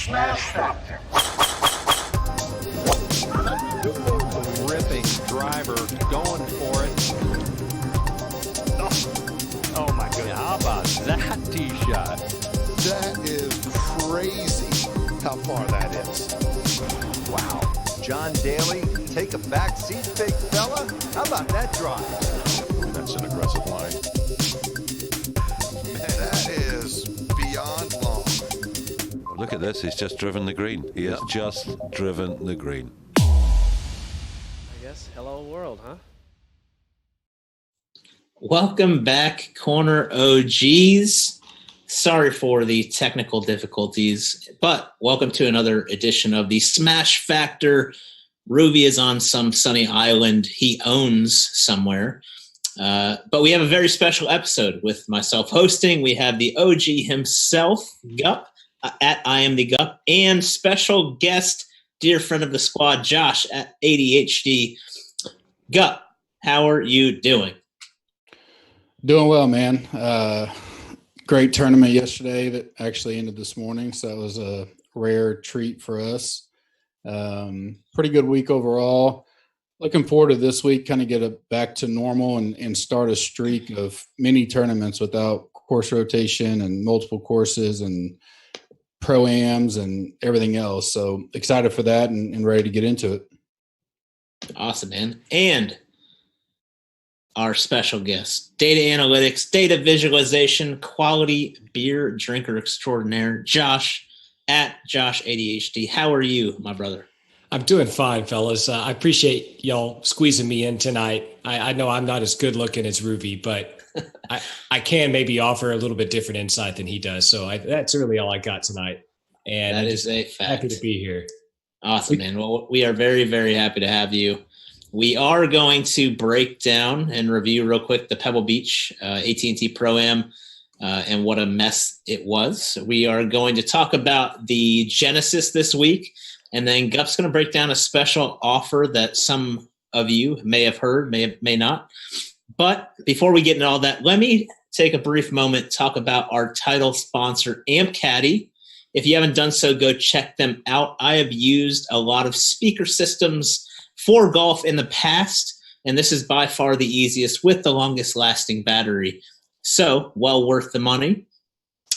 SmashFactor. Ripping driver, going for it. Oh my goodness. How about that tee shot? That is crazy how far that is. Wow. John Daly, take a back seat, big fella. How about that drive? That's an aggressive line. Man, that is beyond long. Look at this. He's just driven the green. He has just driven the green. I guess hello world, huh? Welcome back, Corner OGs. Sorry for the technical difficulties, but welcome to another edition of the SmashFactor. Ruby is on some sunny island he owns somewhere. But we have a very special episode with myself hosting. We have the OG himself, Gup, at I Am the Gup, and special guest, dear friend of the squad, Josh at ADHD. Gup, how are you doing? Doing well, man. Great tournament yesterday that actually ended this morning, so it was a rare treat for us. Pretty good week overall. Looking forward to this week, kind of get it back to normal and start a streak of mini tournaments without course rotation and multiple courses and pro-ams and everything else. So excited for that and ready to get into it. Awesome, man. And our special guest, data analytics, data visualization, quality beer drinker extraordinaire, Josh at Josh ADHD. How are you, my brother? I'm doing fine, fellas. I appreciate y'all squeezing me in tonight. I know I'm not as good looking as Ruby, but I can maybe offer a little bit different insight than he does. So that's really all I got tonight. And that is a fact. Happy to be here. Awesome, man. Well, we are very, very happy to have you. We are going to break down and review real quick the Pebble Beach AT&T Pro-Am and what a mess it was. We are going to talk about the Genesis this week, and then Gup's going to break down a special offer that some of you may have heard, may not. But before we get into all that, let me take a brief moment to talk about our title sponsor, Amp Caddy. If you haven't done so, go check them out. I have used a lot of speaker systems for golf in the past, and this is by far the easiest with the longest lasting battery. So, well worth the money.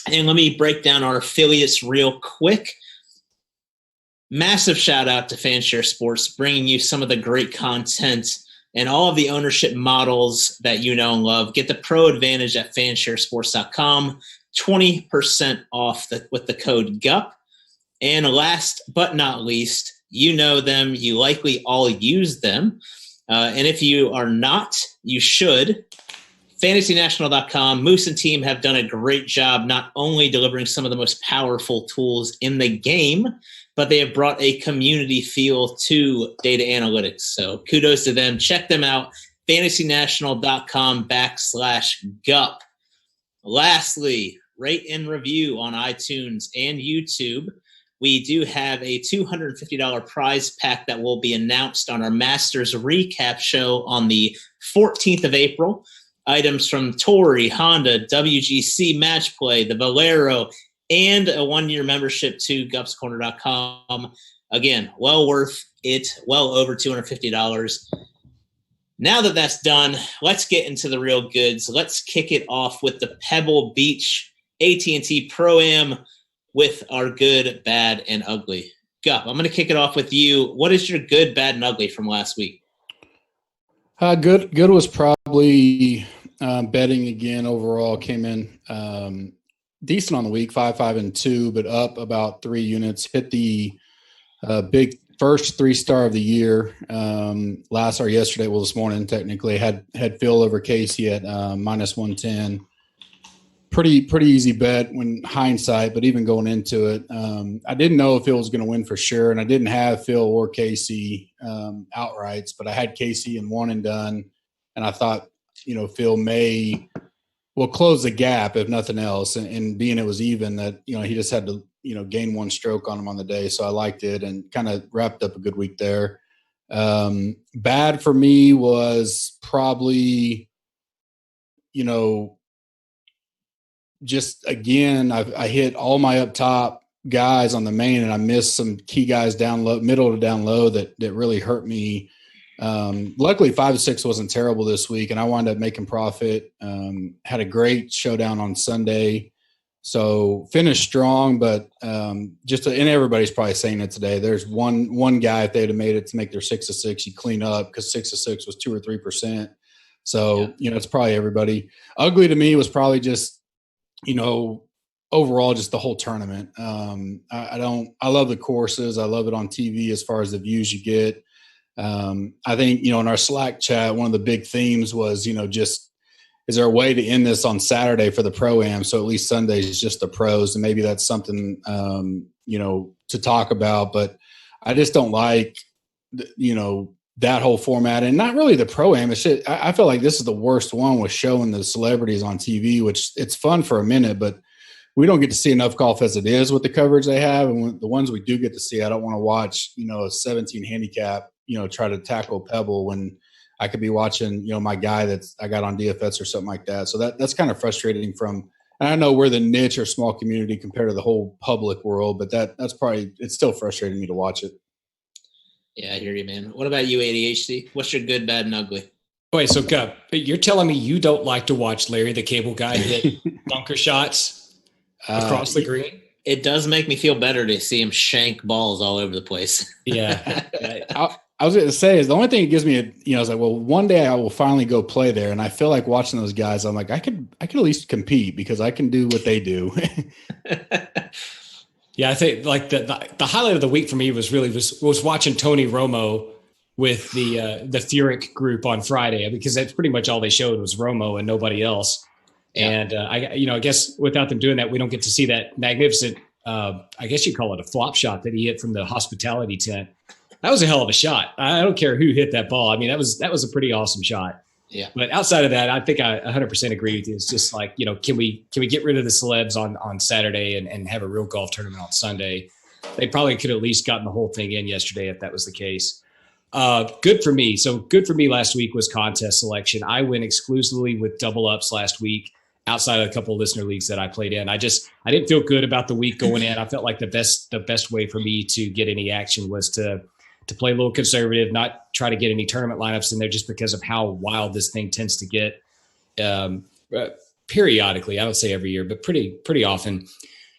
And let me break down our affiliates real quick. Massive shout out to Fanshare Sports, bringing you some of the great content and all of the ownership models that you know and love. Get the pro advantage at fansharesports.com, 20% off with the code GUP. And last but not least, you know them, you likely all use them. And if you are not, you should. FantasyNational.com, Moose and team have done a great job not only delivering some of the most powerful tools in the game, but they have brought a community feel to data analytics. So kudos to them. Check them out, FantasyNational.com/GUP. Lastly, rate and review on iTunes and YouTube. We do have a $250 prize pack that will be announced on our Masters recap show on the 14th of April. Items from Tory, Honda, WGC Match Play, the Valero, and a one-year membership to gupscorner.com. Again, well worth it, well over $250. Now that that's done, let's get into the real goods. Let's kick it off with the Pebble Beach AT&T Pro-Am with our good, bad, and ugly. Gup, I'm going to kick it off with you. What is your good, bad, and ugly from last week? Good was probably betting again overall. Came in decent on the week, 5-5-2, but up about 3 units. Hit the big first 3-star of the year yesterday. Well, this morning technically had Phil over Casey at -110. Pretty easy bet when hindsight, but even going into it, I didn't know if Phil was going to win for sure, and I didn't have Phil or Casey outrights, but I had Casey in one and done, and I thought, Phil will close the gap if nothing else, and being it was even, that he just had to gain 1 stroke on him on the day, so I liked it and kind of wrapped up a good week there. Bad for me was probably, just again, I hit all my up top guys on the main, and I missed some key guys down low, middle to down low that really hurt me. Luckily 5-6 wasn't terrible this week, and I wound up making profit. Had a great showdown on Sunday. So finished strong, but and everybody's probably saying it today. There's one guy, if they'd have made it to make their 6-6, you clean up, because 6-6 was 2 or 3%. So, it's probably everybody. Ugly to me was probably just, overall, just the whole tournament. I love the courses. I love it on TV as far as the views you get. I think, in our Slack chat, one of the big themes was, just, is there a way to end this on Saturday for the Pro-Am? So at least Sunday is just the pros, and maybe that's something, to talk about. But I just don't like, that whole format, and not really the Pro-Am. I feel like this is the worst one with showing the celebrities on TV, which it's fun for a minute, but we don't get to see enough golf as it is with the coverage they have. And the ones we do get to see, I don't want to watch, a 17 handicap, try to tackle Pebble when I could be watching, my guy that's I got on DFS or something like that. So that's kind of frustrating and I know we're the niche or small community compared to the whole public world, but that's probably, it's still frustrating me to watch it. Yeah, I hear you, man. What about you, ADHD? What's your good, bad, and ugly? Wait, so Gup, you're telling me you don't like to watch Larry the Cable Guy hit bunker shots across the green? It does make me feel better to see him shank balls all over the place. Yeah. I was going to say is the only thing that gives me I was like, well, one day I will finally go play there. And I feel like watching those guys, I'm like, I could at least compete because I can do what they do. Yeah, I think like the highlight of the week for me was watching Tony Romo with the Furyk group on Friday, because that's pretty much all they showed was Romo and nobody else. Yeah. And I guess without them doing that, we don't get to see that magnificent, I guess you call it a flop shot that he hit from the hospitality tent. That was a hell of a shot. I don't care who hit that ball. I mean, that was a pretty awesome shot. Yeah. But outside of that, I think I 100% agree with you. It's just like, can we get rid of the celebs on Saturday and have a real golf tournament on Sunday? They probably could have at least gotten the whole thing in yesterday if that was the case. Good for me. So good for me last week was contest selection. I went exclusively with double ups last week outside of a couple of listener leagues that I played in. I didn't feel good about the week going in. I felt like the best way for me to get any action was to play a little conservative, not try to get any tournament lineups in there just because of how wild this thing tends to get periodically. I don't say every year, but pretty often.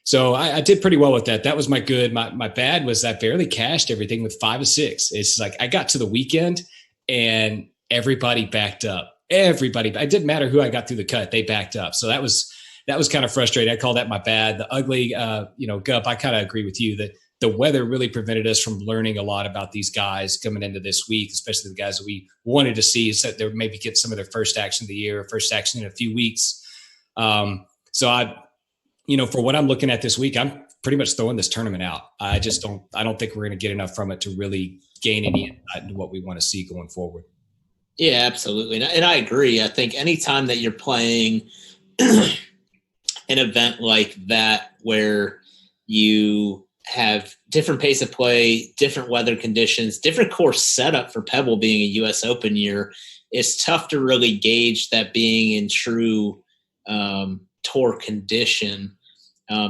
So I did pretty well with that. That was my good. My bad was I barely cashed everything with 5 of 6. It's like I got to the weekend and everybody backed up. Everybody. It didn't matter who I got through the cut. They backed up. So that was kind of frustrating. I call that my bad. The ugly, Gup, I kind of agree with you that the weather really prevented us from learning a lot about these guys coming into this week, especially the guys that we wanted to see, so that they would maybe get some of their first action of the year, or first action in a few weeks. So for what I'm looking at this week, I'm pretty much throwing this tournament out. I don't think we're going to get enough from it to really gain any insight into what we want to see going forward. Yeah, absolutely. And I agree. I think anytime that you're playing an event like that, where you have different pace of play, different weather conditions, different course setup for Pebble being a U.S. Open year, it's tough to really gauge that being in true tour condition.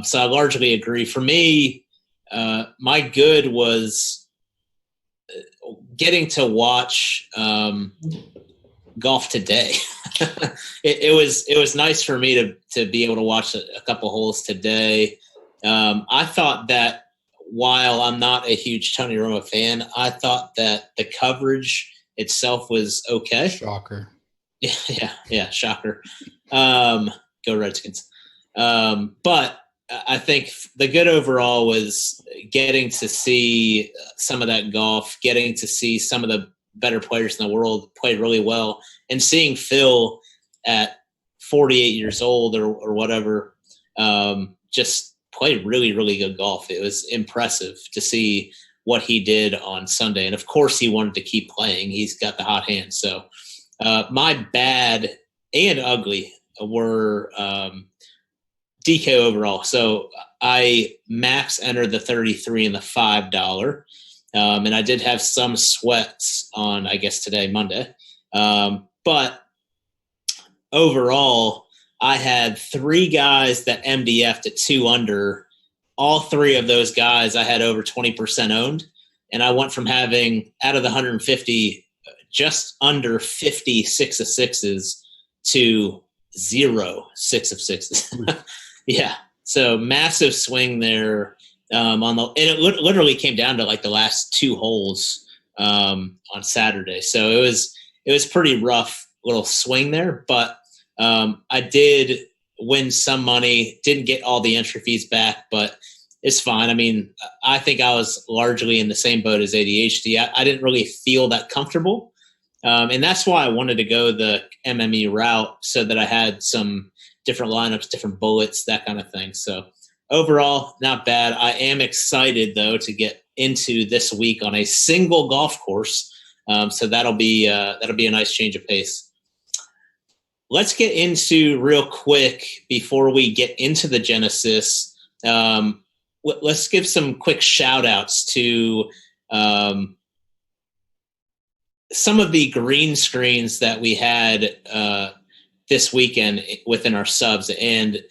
So I largely agree. For me, my good was getting to watch golf today. It was nice for me to be able to watch a couple holes today. I thought that while I'm not a huge Tony Romo fan, I thought that the coverage itself was okay. Shocker. Yeah, shocker. Go Redskins. But I think the good overall was getting to see some of that golf, getting to see some of the better players in the world play really well, and seeing Phil at 48 years old or whatever, just play really, really good golf. It was impressive to see what he did on Sunday. And of course he wanted to keep playing. He's got the hot hand. So my bad and ugly were DK overall. So I max entered the 33 and the $5. And I did have some sweats on, I guess today, Monday. But overall, I had 3 guys that MDF'd at 2 under all three of those guys I had over 20% owned. And I went from having, out of the 150, just under 50 6 of 6s to 0 6 of 6s. Yeah. So massive swing there and it literally came down to like the last 2 holes on Saturday. So it was pretty rough little swing there, but I did win some money, didn't get all the entry fees back, but it's fine. I mean, I think I was largely in the same boat as ADHD. I didn't really feel that comfortable. And that's why I wanted to go the MME route so that I had some different lineups, different bullets, that kind of thing. So overall, not bad. I am excited, though, to get into this week on a single golf course. So that'll be a nice change of pace. Let's get into real quick before we get into the Genesis. Let's give some quick shout outs to some of the green screens that we had this weekend within our subs. And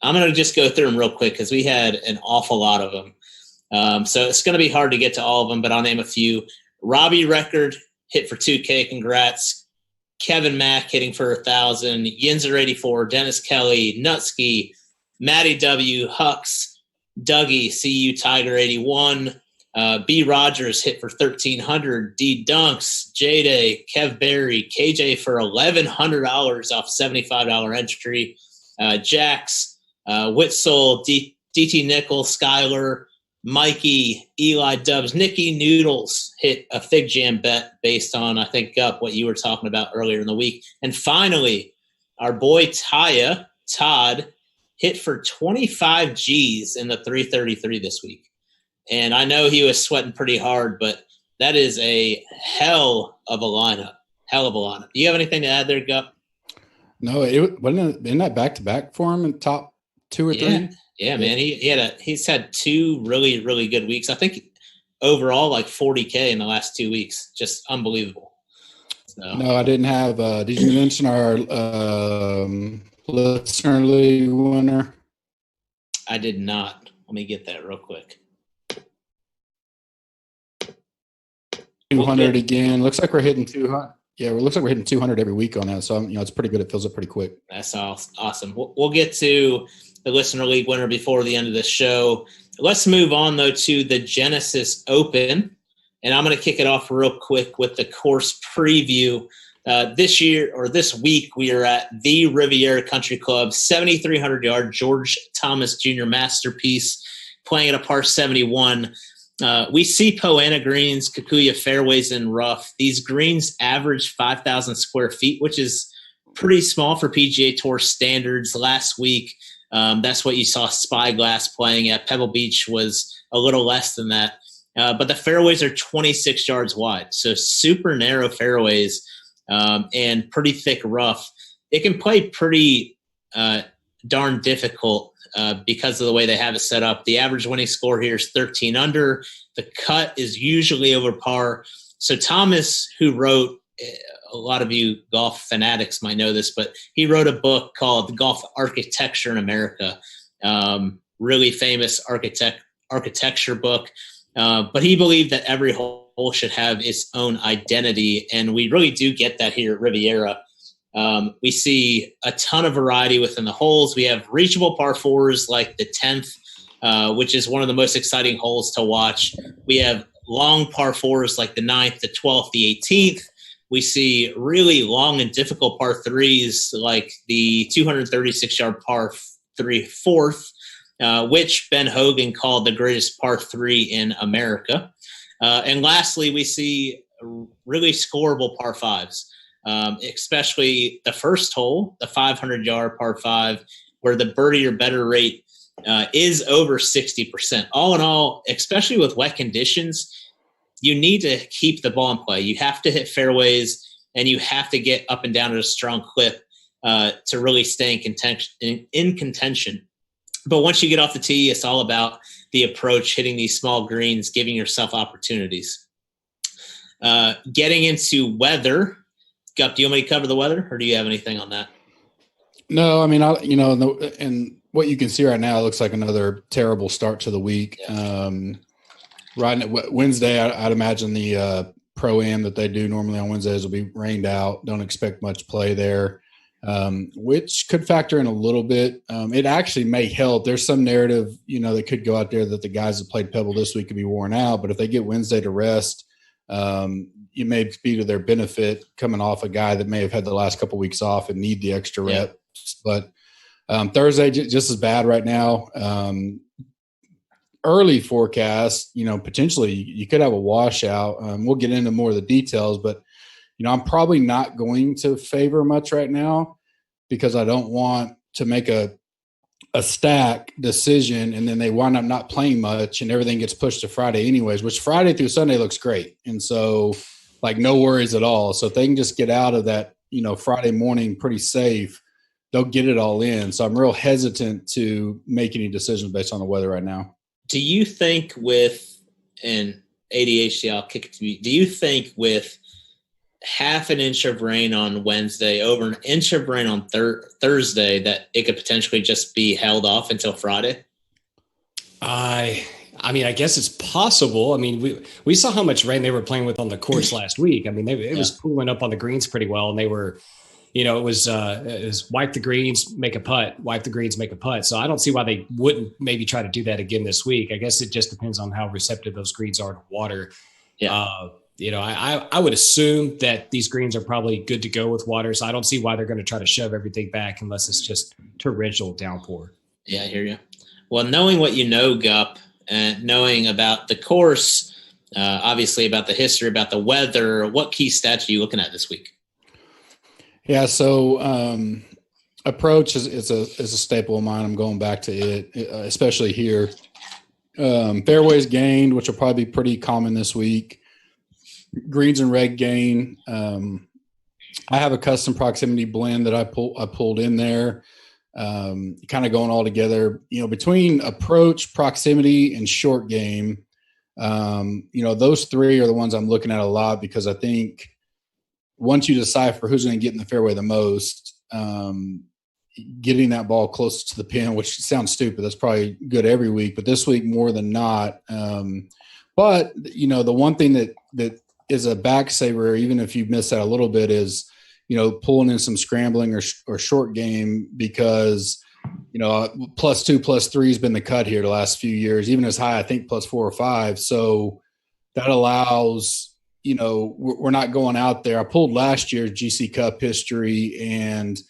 I'm going to just go through them real quick because we had an awful lot of them. So it's going to be hard to get to all of them, but I'll name a few. Robbie Record hit for 2K. Congrats. Kevin Mack hitting for 1,000. Yinzer 84. Dennis Kelly. Nutsky. Matty W. Hux. Dougie, CU Tiger 81, B. Rogers hit for 1,300, D. Dunks, J-Day, Kev Berry, KJ for $1,100 off $75 entry, Jax, Whitsoul, DT Nickel, Skyler, Mikey, Eli Dubs, Nikki Noodles hit a Fig Jam bet based on, I think, what you were talking about earlier in the week. And finally, our boy Todd, hit for 25 Gs in the 333 this week. And I know he was sweating pretty hard, but that is a hell of a lineup. Do you have anything to add there, Gup? No, it wasn't in that back-to-back for him in top 2 or 3. Yeah, man. He's had 2 really, really good weeks. I think overall like 40K in the last 2 weeks. Just unbelievable. So. No, I didn't have did you mention our listener league winner? I did not. Let me get that real quick. 200 again. Looks like we're hitting 200. Yeah, it looks like we're hitting 200 every week on that. So, it's pretty good. It fills up pretty quick. That's awesome. We'll get to the listener league winner before the end of the show. Let's move on, though, to the Genesis Open. And I'm going to kick it off real quick with the course preview. This week, we are at the Riviera Country Club, 7,300-yard George Thomas Jr. Masterpiece, playing at a par 71. We see Poana greens, Kikuyu fairways, and rough. These greens average 5,000 square feet, which is pretty small for PGA Tour standards. Last week, that's what you saw Spyglass playing at. Pebble Beach was a little less than that. But the fairways are 26 yards wide, so super narrow fairways. And pretty thick rough. It can play pretty darn difficult because of the way they have it set up. The average winning score here is 13 under. The cut is usually over par. So Thomas, who wrote, a lot of you golf fanatics might know this, but he wrote a book called Golf Architecture in America. Really famous architecture book. But he believed that every hole should have its own identity, and we really do get that here at Riviera. We see a ton of variety within the holes. We have reachable par 4s like the 10th, which is one of the most exciting holes to watch. We have long par 4s like the 9th, the 12th, the 18th. We see really long and difficult par 3s like the 236-yard par 3 4th, which Ben Hogan called the greatest par 3 in America. And lastly, we see really scoreable par 5s, especially the first hole, the 500-yard par 5, where the birdie or better rate is over 60%. All in all, especially with wet conditions, you need to keep the ball in play. You have to hit fairways, and you have to get up and down at a strong clip to really stay in contention. But once you get off the tee, it's all about the approach, hitting these small greens, giving yourself opportunities. Getting into weather. Gup, do you want me to cover the weather, or do you have anything on that? No, I mean, and what you can see right now, it looks like another terrible start to the week. Wednesday, I'd imagine the Pro-Am that they do normally on Wednesdays will be rained out. Don't expect much play there, which could factor in a little bit. It actually may help. There's some narrative, that could go out there that the guys that played Pebble this week could be worn out. But if they get Wednesday to rest, it may be to their benefit coming off a guy that may have had the last couple of weeks off and need the extra reps. But Thursday, just as bad right now. Early forecast, potentially you could have a washout. We'll get into more of the details, but, I'm probably not going to favor much right now because I don't want to make a stack decision and then they wind up not playing much and everything gets pushed to Friday anyways, which Friday through Sunday looks great. And so no worries at all. So if they can just get out of that, Friday morning pretty safe, they'll get it all in. So I'm real hesitant to make any decisions based on the weather right now. Do you think with an ADHD, I'll kick it to you. Do you think with half an inch of rain on Wednesday, over an inch of rain on Thursday, that it could potentially just be held off until Friday? I I guess it's possible. I mean, we saw how much rain they were playing with on the course last week. I mean, it was pooling up on the greens pretty well, and they were, it was wipe the greens, make a putt, wipe the greens, make a putt. So I don't see why they wouldn't maybe try to do that again this week. I guess it just depends on how receptive those greens are to water. Yeah. I would assume that these greens are probably good to go with water. So I don't see why they're going to try to shove everything back unless it's just torrential downpour. Yeah, I hear you. Well, knowing what you know, Gup, and knowing about the course, obviously about the history, about the weather, what key stats are you looking at this week? Yeah, so approach is a staple of mine. I'm going back to it, especially here. Fairways gained, which will probably be pretty common this week. Greens and reg gain. I have a custom proximity blend that I pulled in there, kind of going all together. Between approach, proximity, and short game, those three are the ones I'm looking at a lot because I think once you decipher who's going to get in the fairway the most, getting that ball close to the pin, which sounds stupid, that's probably good every week, but this week more than not. But the one thing that is a back saver, even if you miss that a little bit, is pulling in some scrambling or short game because +2, +3 has been the cut here the last few years, even as high I think +4 or +5. So that allows we're not going out there. I pulled last year's GC Cup history, and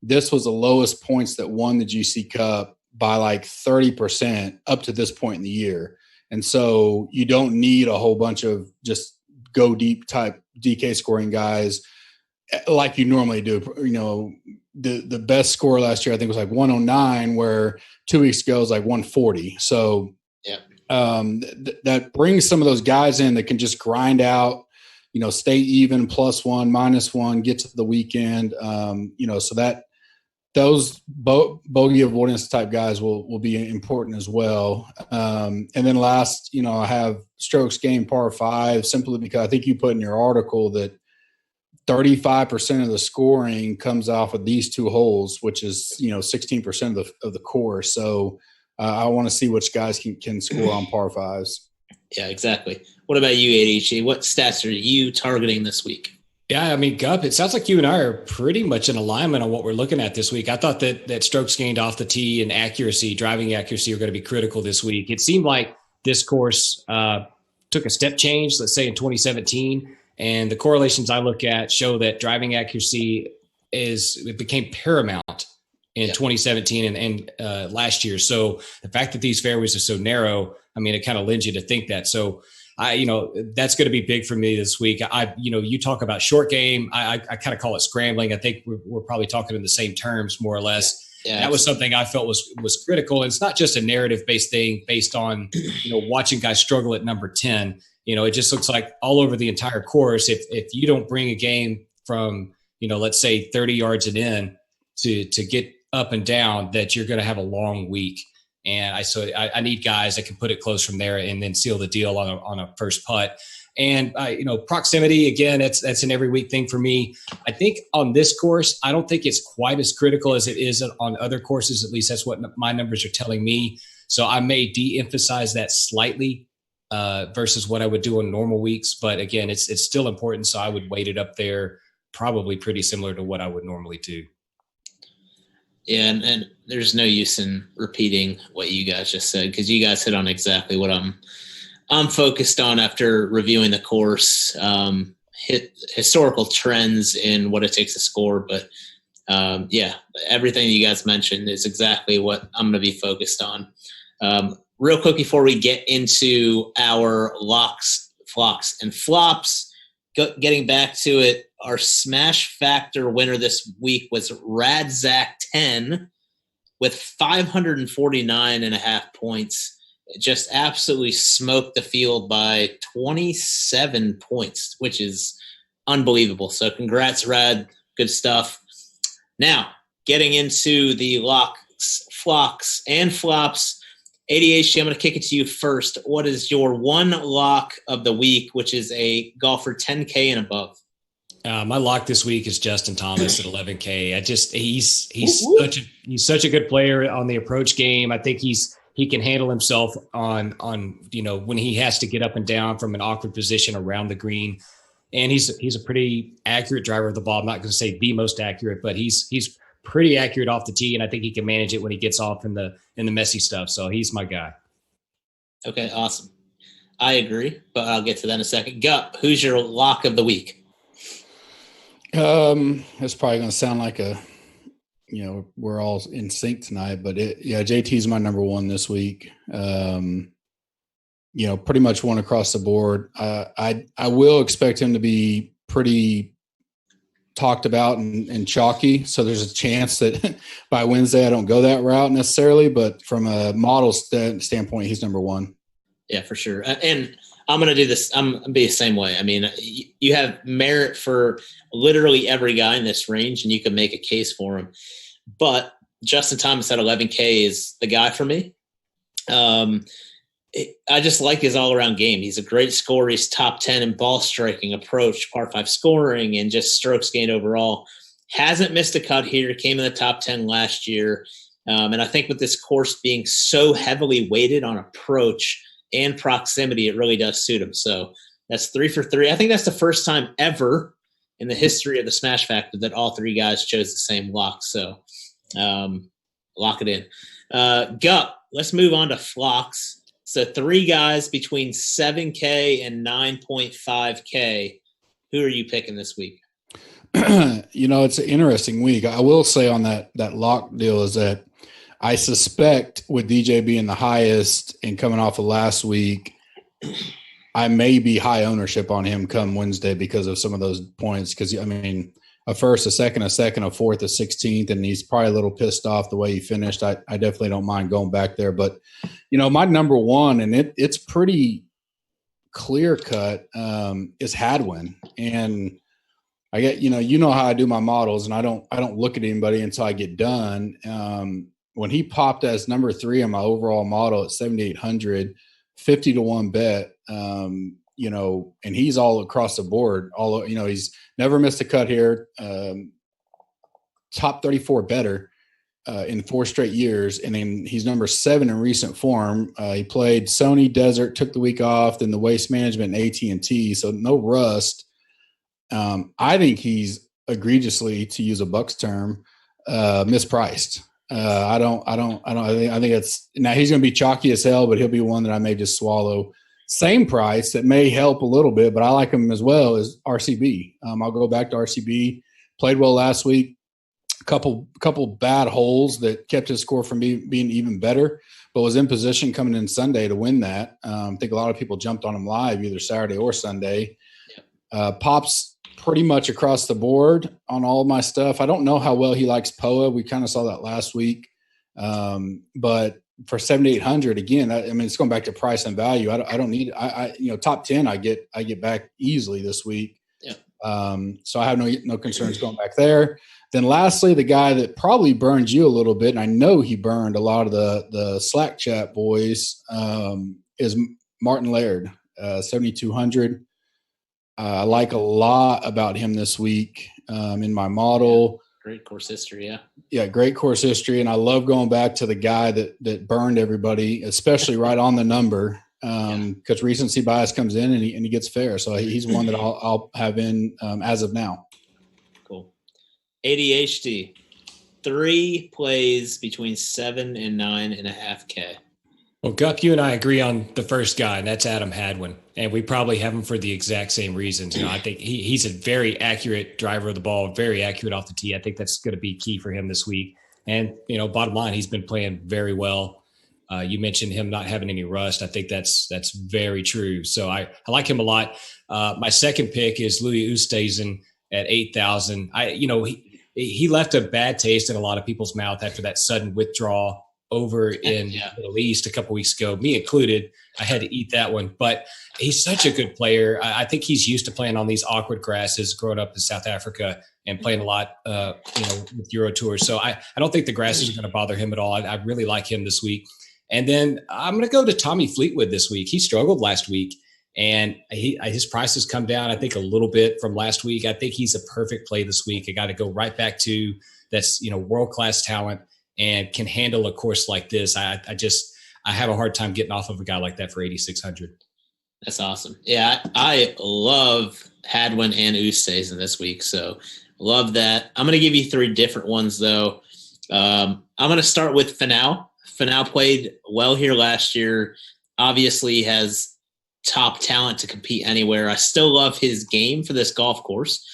this was the lowest points that won the GC Cup by like 30% up to this point in the year. And so you don't need a whole bunch of just go deep type DK scoring guys like you normally do. The best score last year I think was like 109, where 2 weeks ago was like 140. So that brings some of those guys in that can just grind out, stay even, +1, -1, get to the weekend. So that those bogey avoidance type guys will be important as well. And then last, I have strokes gained par 5, simply because I think you put in your article that 35% of the scoring comes off of these two holes, which is 16% of the course. So I want to see which guys can score on par 5s. Yeah, exactly. What about you, ADHD? What stats are you targeting this week? Yeah, I mean, Gup, it sounds like you and I are pretty much in alignment on what we're looking at this week. I thought that strokes gained off the tee and accuracy, driving accuracy, are going to be critical this week. It seemed like this course took a step change, let's say in 2017, and the correlations I look at show that driving accuracy it became paramount in 2017 and last year. So the fact that these fairways are so narrow, I mean, it kind of lends you to think that. So that's going to be big for me this week. You talk about short game. I kind of call it scrambling. I think we're probably talking in the same terms, more or less. Yeah, that was something I felt was critical. And it's not just a narrative based thing based on, watching guys struggle at number 10. It just looks like all over the entire course, if you don't bring a game from, let's say 30 yards and in to get up and down, that you're going to have a long week. And I need guys that can put it close from there and then seal the deal on a first putt. And proximity, again, that's an every week thing for me. I think on this course, I don't think it's quite as critical as it is on other courses. At least that's what my numbers are telling me. So I may de-emphasize that slightly versus what I would do on normal weeks. But again, it's still important. So I would weight it up there, probably pretty similar to what I would normally do. Yeah, and there's no use in repeating what you guys just said, because you guys hit on exactly what I'm focused on after reviewing the course. Hit historical trends in what it takes to score, but everything you guys mentioned is exactly what I'm going to be focused on. Real quick before we get into our locks, flocks, and flops, getting back to it, our SmashFactor winner this week was Radzak10 with 549.5 points. It just absolutely smoked the field by 27 points, which is unbelievable. So congrats, Rad. Good stuff. Now, getting into the locks, flocks, and flops. ADHD, I'm going to kick it to you first. What is your one lock of the week, which is a golfer 10K and above? My lock this week is Justin Thomas at 11K. He's such a good player on the approach game. I think he can handle himself on when he has to get up and down from an awkward position around the green. And he's a pretty accurate driver of the ball. I'm not going to say the most accurate, but he's pretty accurate off the tee, and I think he can manage it when he gets off in the messy stuff. So he's my guy. Okay, awesome. I agree, but I'll get to that in a second. Gup, who's your lock of the week? It's probably going to sound like we're all in sync tonight, but JT's my number one this week. Pretty much one across the board. I will expect him to be pretty talked about and chalky. So there's a chance that by Wednesday I don't go that route necessarily, but from a model standpoint, he's number one. Yeah, for sure. And I'm going to do this. I'm going to be the same way. I mean, you have merit for literally every guy in this range, and you can make a case for him. But Justin Thomas at 11K is the guy for me. I just like his all-around game. He's a great scorer. He's top 10 in ball striking, approach, par 5 scoring, and just strokes gained overall. Hasn't missed a cut here. Came in the top 10 last year. And I think with this course being so heavily weighted on approach and proximity, it really does suit him. So that's 3 for 3. I think that's the first time ever in the history of the SmashFactor that all three guys chose the same lock. So lock it in. Gup, let's move on to flocks. So 3 guys between 7K and 9.5K. Who are you picking this week? It's an interesting week. I will say on that lock deal is that I suspect with DJ being the highest and coming off of last week, I may be high ownership on him come Wednesday because of some of those points. Because, a first, a second, a fourth, a 16th, and he's probably a little pissed off the way he finished. I definitely don't mind going back there. But, my number one, and it's pretty clear cut, is Hadwin. And I get, how I do my models, and I don't look at anybody until I get done. When he popped as number 3 on my overall model at 7,800, 50-1 bet, and he's all across the board. He's never missed a cut here. Top 34 better in 4 straight years. And then he's number 7 in recent form. He played Sony Desert, took the week off, then the Waste Management and AT&T. So no rust. I think he's egregiously, to use a Bucks term, mispriced. I think it's now he's going to be chalky as hell, but he'll be one that I may just swallow. Same price that may help a little bit, but I like him as well as RCB. I'll go back to RCB. Played well last week. A couple bad holes that kept his score from being even better, but was in position coming in Sunday to win that. I think a lot of people jumped on him live either Saturday or Sunday. Pops pretty much across the board on all of my stuff. I don't know how well he likes POA. We kind of saw that last week. But for 7,800, again, it's going back to price and value. I don't need top 10. I get back easily this week. Yeah. So I have no concerns going back there. Then lastly, the guy that probably burned you a little bit, and I know he burned a lot of the Slack chat boys, is Martin Laird, 7,200. I like a lot about him this week in my model. Great course history, yeah. Yeah, great course history. And I love going back to the guy that burned everybody, especially right on the number, because recency bias comes in and he gets fair. So he's one that I'll have in as of now. Cool. ADHD, 3 plays between 7 and 9.5K. Well, Guck, you and I agree on the first guy, and that's Adam Hadwin. And we probably have him for the exact same reasons. I think he's a very accurate driver of the ball, very accurate off the tee. I think that's going to be key for him this week. And, bottom line, he's been playing very well. You mentioned him not having any rust. I think that's very true. So I like him a lot. My second pick is Louis Oosthuizen at 8,000. He left a bad taste in a lot of people's mouth after that sudden withdrawal over in the Middle East a couple weeks ago, me included. I had to eat that one, but he's such a good player. I think he's used to playing on these awkward grasses, growing up in South Africa and playing a lot, with Euro Tours. So I don't think the grasses are going to bother him at all. I really like him this week. And then I'm going to go to Tommy Fleetwood this week. He struggled last week, and his price has come down, I think, a little bit from last week. I think he's a perfect play this week. I got to go right back to that's, world-class talent and can handle a course like this. I have a hard time getting off of a guy like that for 8,600. That's awesome. Yeah, I love Hadwin and Oosthuizen this week, so love that. I'm going to give you 3 different ones, though. I'm going to start with Finau. Finau played well here last year. Obviously has top talent to compete anywhere. I still love his game for this golf course.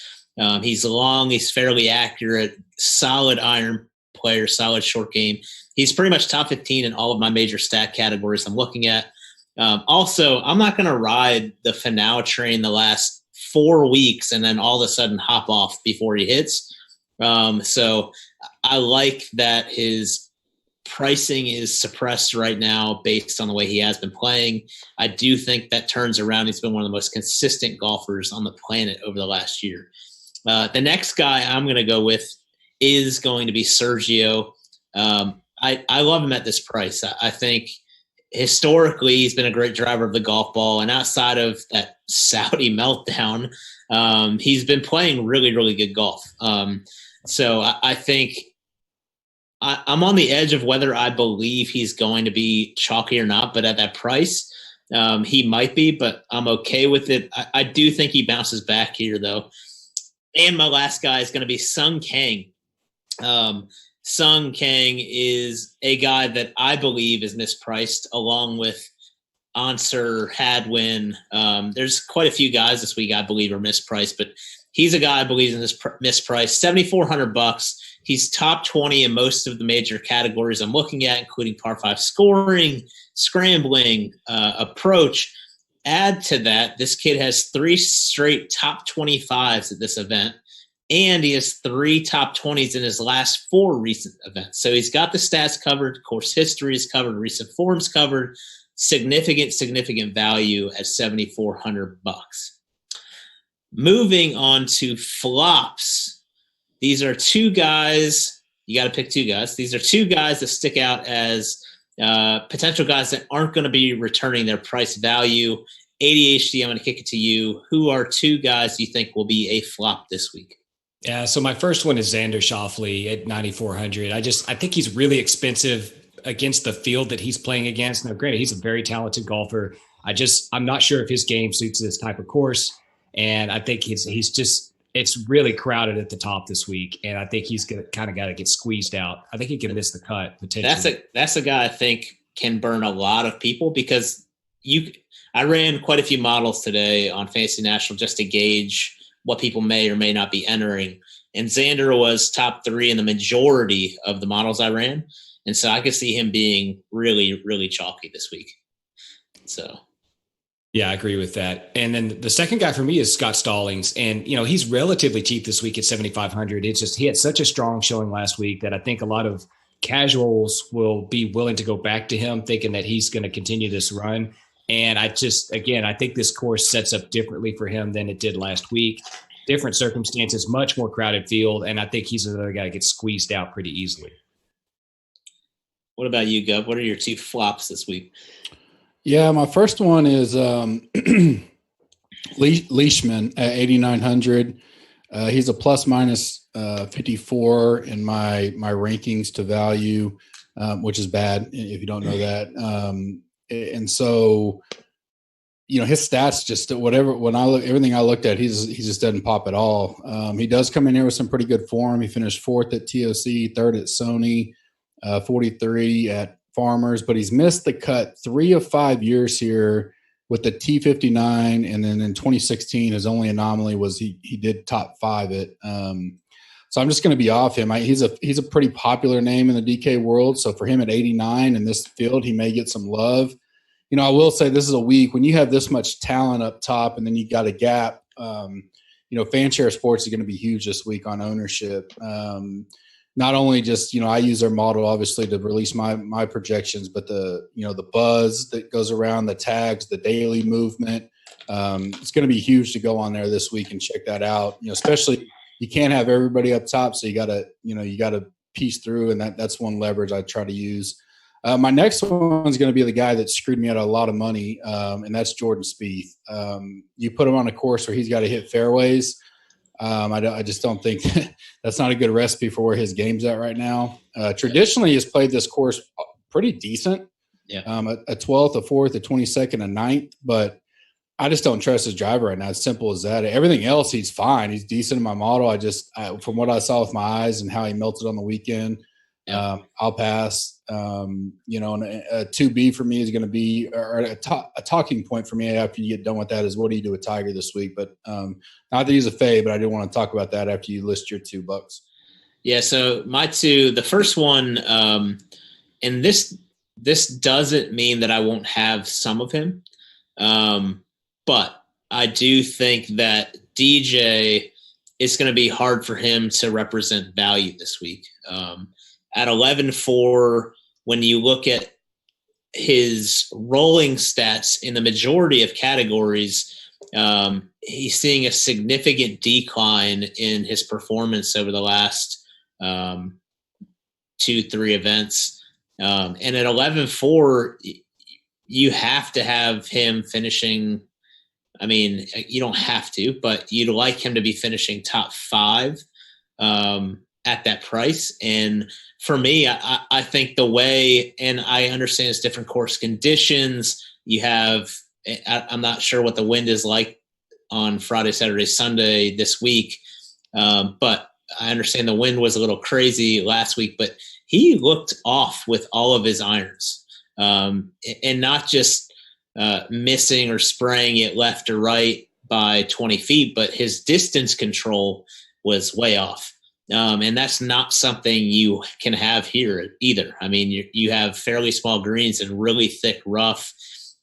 He's long. He's fairly accurate, solid iron player, solid short game. He's pretty much top 15 in all of my major stat categories I'm looking at. Also, I'm not going to ride the Finau train the last 4 weeks and then all of a sudden hop off before he hits. So I like that his pricing is suppressed right now based on the way he has been playing. I do think that turns around. He's been one of the most consistent golfers on the planet over the last year. The next guy I'm going to go with is going to be Sergio. I love him at this price. I think historically he's been a great driver of the golf ball, and outside of that Saudi meltdown, he's been playing really, really good golf. So I think I'm on the edge of whether I believe he's going to be chalky or not, but at that price, he might be, but I'm okay with it. I do think he bounces back here, though. And my last guy is going to be Sung Kang. Sung Kang is a guy that I believe is mispriced, along with Answer, Hadwin. There's quite a few guys this week I believe are mispriced, but he's a guy I believe in this mispriced. $7,400. He's top 20 in most of the major categories I'm looking at, including par 5 scoring, scrambling, approach. Add to that, this kid has 3 straight top 25s at this event, and he has 3 top 20s in his last 4 recent events. So he's got the stats covered, course history is covered, recent forms covered, significant value at $7,400. Moving on to flops. These are 2 guys. You got to pick 2 guys. These are 2 guys that stick out as potential guys that aren't going to be returning their price value. ADHD, I'm going to kick it to you. Who are 2 guys you think will be a flop this week? Yeah, so my first one is Xander Schauffele at 9,400. I think he's really expensive against the field that he's playing against. Now, granted, he's a very talented golfer. I'm not sure if his game suits this type of course, and I think it's really crowded at the top this week, and I think he's got to get squeezed out. I think he can miss the cut potentially. That's a guy I think can burn a lot of people, because I ran quite a few models today on Fantasy National just to gauge what people may or may not be entering. And Xander was top 3 in the majority of the models I ran. And so I could see him being really, really chalky this week. So. Yeah, I agree with that. And then the second guy for me is Scott Stallings. And, he's relatively cheap this week at 7,500. It's just, he had such a strong showing last week that I think a lot of casuals will be willing to go back to him thinking that he's going to continue this run. And I think this course sets up differently for him than it did last week. Different circumstances, much more crowded field, and I think he's another guy that gets squeezed out pretty easily. What about you, Gub? What are your 2 flops this week? Yeah, my first one is Leishman at 8,900. He's a plus minus 54 in my rankings to value, which is bad if you don't know that. And so, his stats just whatever. When I look, everything I looked at, he just doesn't pop at all. He does come in here with some pretty good form. He finished 4th at TOC, 3rd at Sony, 43 at Farmers, but he's missed the cut 3 of 5 years here with the T59, and then in 2016, his only anomaly was he did top 5 at. So I'm just going to be off him. He's a pretty popular name in the DK world. So for him at 89 in this field, he may get some love. I will say this is a week when you have this much talent up top, and then you got a gap. Fanshare Sports is going to be huge this week on ownership. Not only just, I use their model obviously to release my projections, but the buzz that goes around, the tags, the daily movement. It's going to be huge to go on there this week and check that out. Especially you can't have everybody up top. So you gotta piece through, and that's one leverage I try to use. My next one is going to be the guy that screwed me out of a lot of money. And that's Jordan Spieth. You put him on a course where he's got to hit fairways. I just don't think that's not a good recipe for where his game's at right now. Traditionally, he's played this course pretty decent. Yeah. A 12th, a 4th, a 22nd, a 9th, but I just don't trust his driver right now. It's simple as that. Everything else, he's fine. He's decent in my model. From what I saw with my eyes and how he melted on the weekend, I'll pass. And a 2B for me is going to be, or a talking point for me after you get done with that is, what do you do with Tiger this week? But not that he's a fade, but I did want to talk about that after you list your $2. Yeah. So my 2, the first one, and this doesn't mean that I won't have some of him. But I do think that DJ, it's going to be hard for him to represent value this week. At 11-4, when you look at his rolling stats in the majority of categories, he's seeing a significant decline in his performance over the last 2-3 events. And at 11-4, you have to have him finishing. I mean, you don't have to, but you'd like him to be finishing top 5 at that price. And for me, I think the way, and I understand it's different course conditions. You have, I'm not sure what the wind is like on Friday, Saturday, Sunday this week, but I understand the wind was a little crazy last week, but he looked off with all of his irons, and not just missing or spraying it left or right by 20 feet, but his distance control was way off. And that's not something you can have here either. I mean, you have fairly small greens and really thick rough.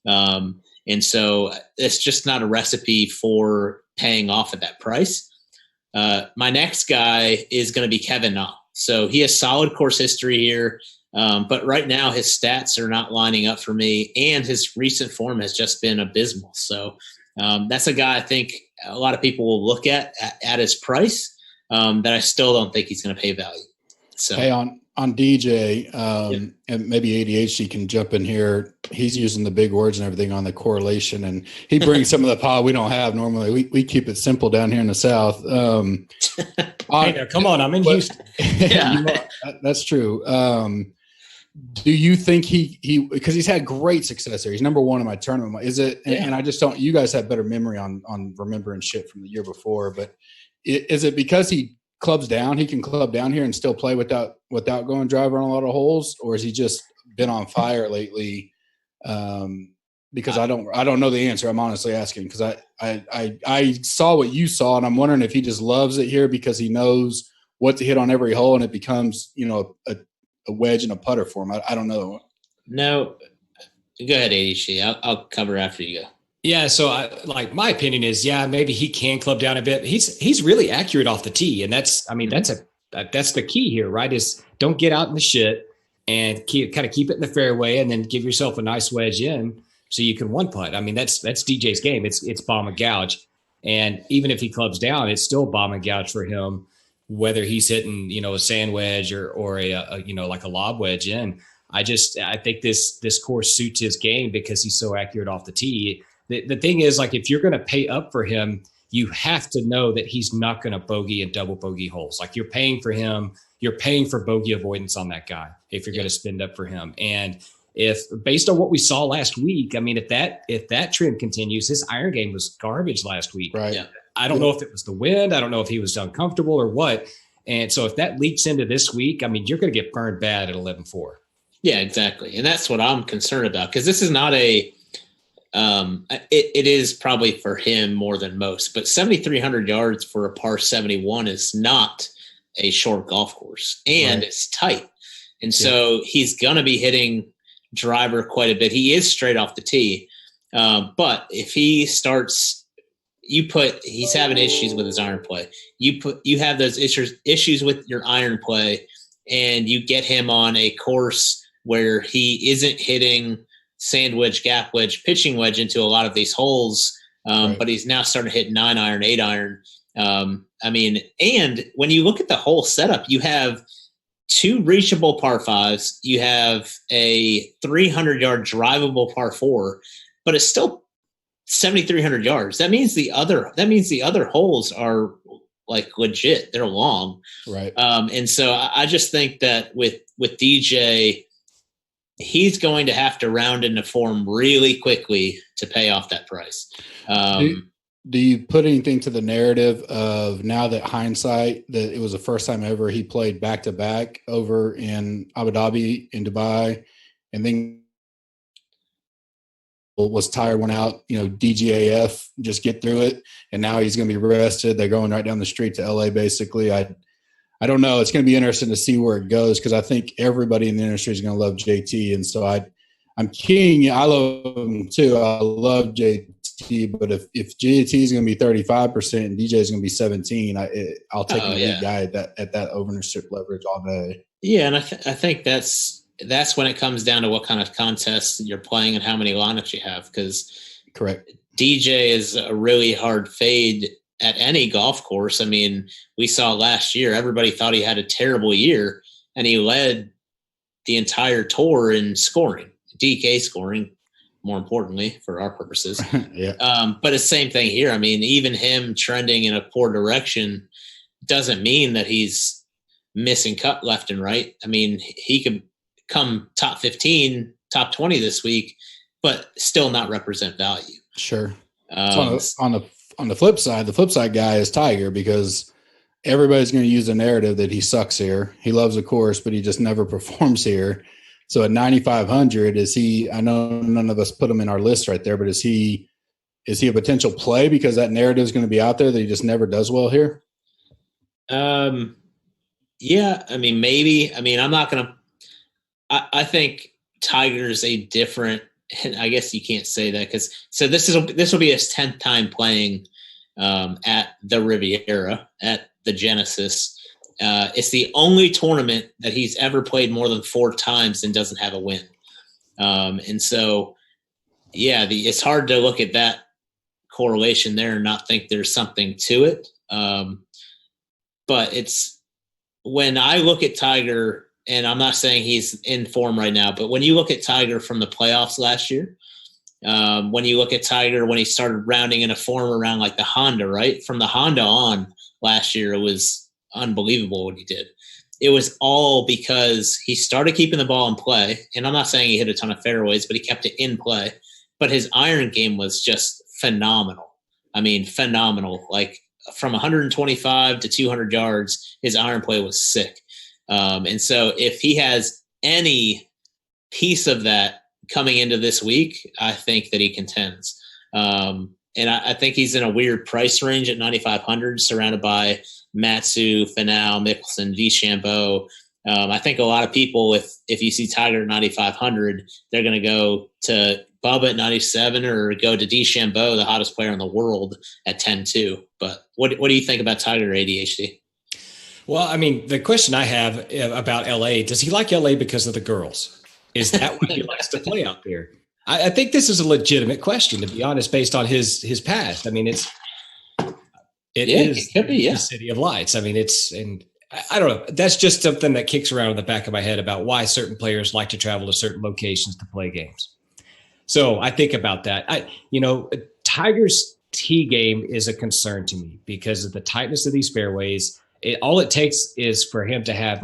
And so it's just not a recipe for paying off at that price. My next guy is going to be Kevin Na. So he has solid course history here. But right now his stats are not lining up for me, and his recent form has just been abysmal. So that's a guy I think a lot of people will look at his price, that I still don't think he's going to pay value. So hey, on DJ, and maybe ADHD can jump in here. He's using the big words and everything on the correlation, and he brings some of the power we don't have normally. We keep it simple down here in the South. Hey, now, come on, I'm in Houston. Yeah, that's true. Do you think he because he's had great success there? He's number 1 in my tournament. Is it? Yeah. And I just don't. You guys have better memory on remembering shit from the year before, but is it because he clubs down? He can club down here and still play without going driver on a lot of holes, or has he just been on fire lately? Because I don't know the answer. I'm honestly asking because I saw what you saw, and I'm wondering if he just loves it here because he knows what to hit on every hole, and it becomes a wedge and a putter for him. I don't know. No, go ahead, ADC. I'll cover after you go. Yeah, so my opinion is, maybe he can club down a bit. He's really accurate off the tee, and that's the key here, right? Is don't get out in the shit and keep it in the fairway, and then give yourself a nice wedge in so you can one putt. I mean, that's DJ's game. It's bomb and gouge, and even if he clubs down, it's still bomb and gouge for him, whether he's hitting a sand wedge or a like a lob wedge in. I think this course suits his game because he's so accurate off the tee. The thing is, like, if you're going to pay up for him, you have to know that he's not going to bogey and double bogey holes. Like, you're paying for him, you're paying for bogey avoidance on that guy if you're going to spend up for him. And if, based on what we saw last week, I mean, if that trend continues, his iron game was garbage last week. Right. Yeah. I don't know if it was the wind. I don't know if he was uncomfortable or what. And so if that leaks into this week, I mean, you're going to get burned bad at 11-4. Yeah, exactly. And that's what I'm concerned about, because this is not it is probably for him more than most, but 7,300 yards for a par 71 is not a short golf course, and it's tight. And so he's going to be hitting driver quite a bit. He is straight off the tee. But if he starts, he's having issues with his iron play. You have those issues with your iron play, and you get him on a course where he isn't hitting sand wedge, gap wedge, pitching wedge into a lot of these holes. But he's now starting to hit 9 iron, 8 iron. I mean, and when you look at the whole setup, you have 2 reachable par 5s. You have a 300-yard drivable par 4, but it's still 7,300 yards. That means the other holes are like legit. They're long. Right. And so I just think that with DJ, he's going to have to round into form really quickly to pay off that price. Do you put anything to the narrative of, now that hindsight, that it was the first time ever he played back-to-back over in Abu Dhabi, in Dubai, and then was tired, went out, DGAF, just get through it, and now he's going to be rested. They're going right down the street to LA, basically. I don't know. It's going to be interesting to see where it goes, because I think everybody in the industry is going to love JT, and so I'm king. I love him too. I love JT, but if JT is going to be 35% and DJ is going to be 17%, I'll take the lead guy at that ownership leverage all day. Yeah, and I think that's when it comes down to what kind of contest you're playing and how many lineups you have. Because correct, DJ is a really hard fade at any golf course. I mean, we saw last year, everybody thought he had a terrible year, and he led the entire tour in scoring, DK scoring, more importantly for our purposes. But it's the same thing here. I mean, even him trending in a poor direction doesn't mean that he's missing cut left and right. I mean, he could come top 15, top 20 this week, but still not represent value. Sure. On the flip side guy is Tiger, because everybody's going to use the narrative that he sucks here. He loves the course, but he just never performs here. So at 9,500, is he? I know none of us put him in our list right there, but is he a potential play, because that narrative is going to be out there that he just never does well here? Yeah, I mean, maybe. I mean, I'm not going to. I think Tiger's a different. And I guess you can't say that, because this will be his 10th time playing at the Riviera, at the Genesis. It's the only tournament that he's ever played more than 4 times and doesn't have a win. And so, yeah, it's hard to look at that correlation there and not think there's something to it. But it's, when I look at Tiger, and I'm not saying he's in form right now, but when you look at Tiger from the playoffs last year, when you look at Tiger when he started rounding into form around like the Honda, right? From the Honda on last year, it was unbelievable what he did. It was all because he started keeping the ball in play. And I'm not saying he hit a ton of fairways, but he kept it in play. But his iron game was just phenomenal. I mean, phenomenal. Like from 125 to 200 yards, his iron play was sick. And so if he has any piece of that coming into this week, I think that he contends. And I think he's in a weird price range at 9,500, surrounded by Matsu, Finau, Mickelson, DeChambeau. I think a lot of people, if you see Tiger at 9,500, they're going to go to Bubba at 97 or go to DeChambeau, the hottest player in the world, at 10-2. But what do you think about Tiger ADHD? Well, I mean, the question I have about LA, does he like LA because of the girls? Is that why he likes to play out there? I think this is a legitimate question, to be honest, based on his past. I mean, it is the City of Lights. I mean, and I don't know. That's just something that kicks around in the back of my head about why certain players like to travel to certain locations to play games. So I think about that. Tiger's tee game is a concern to me because of the tightness of these fairways. All it takes is for him to have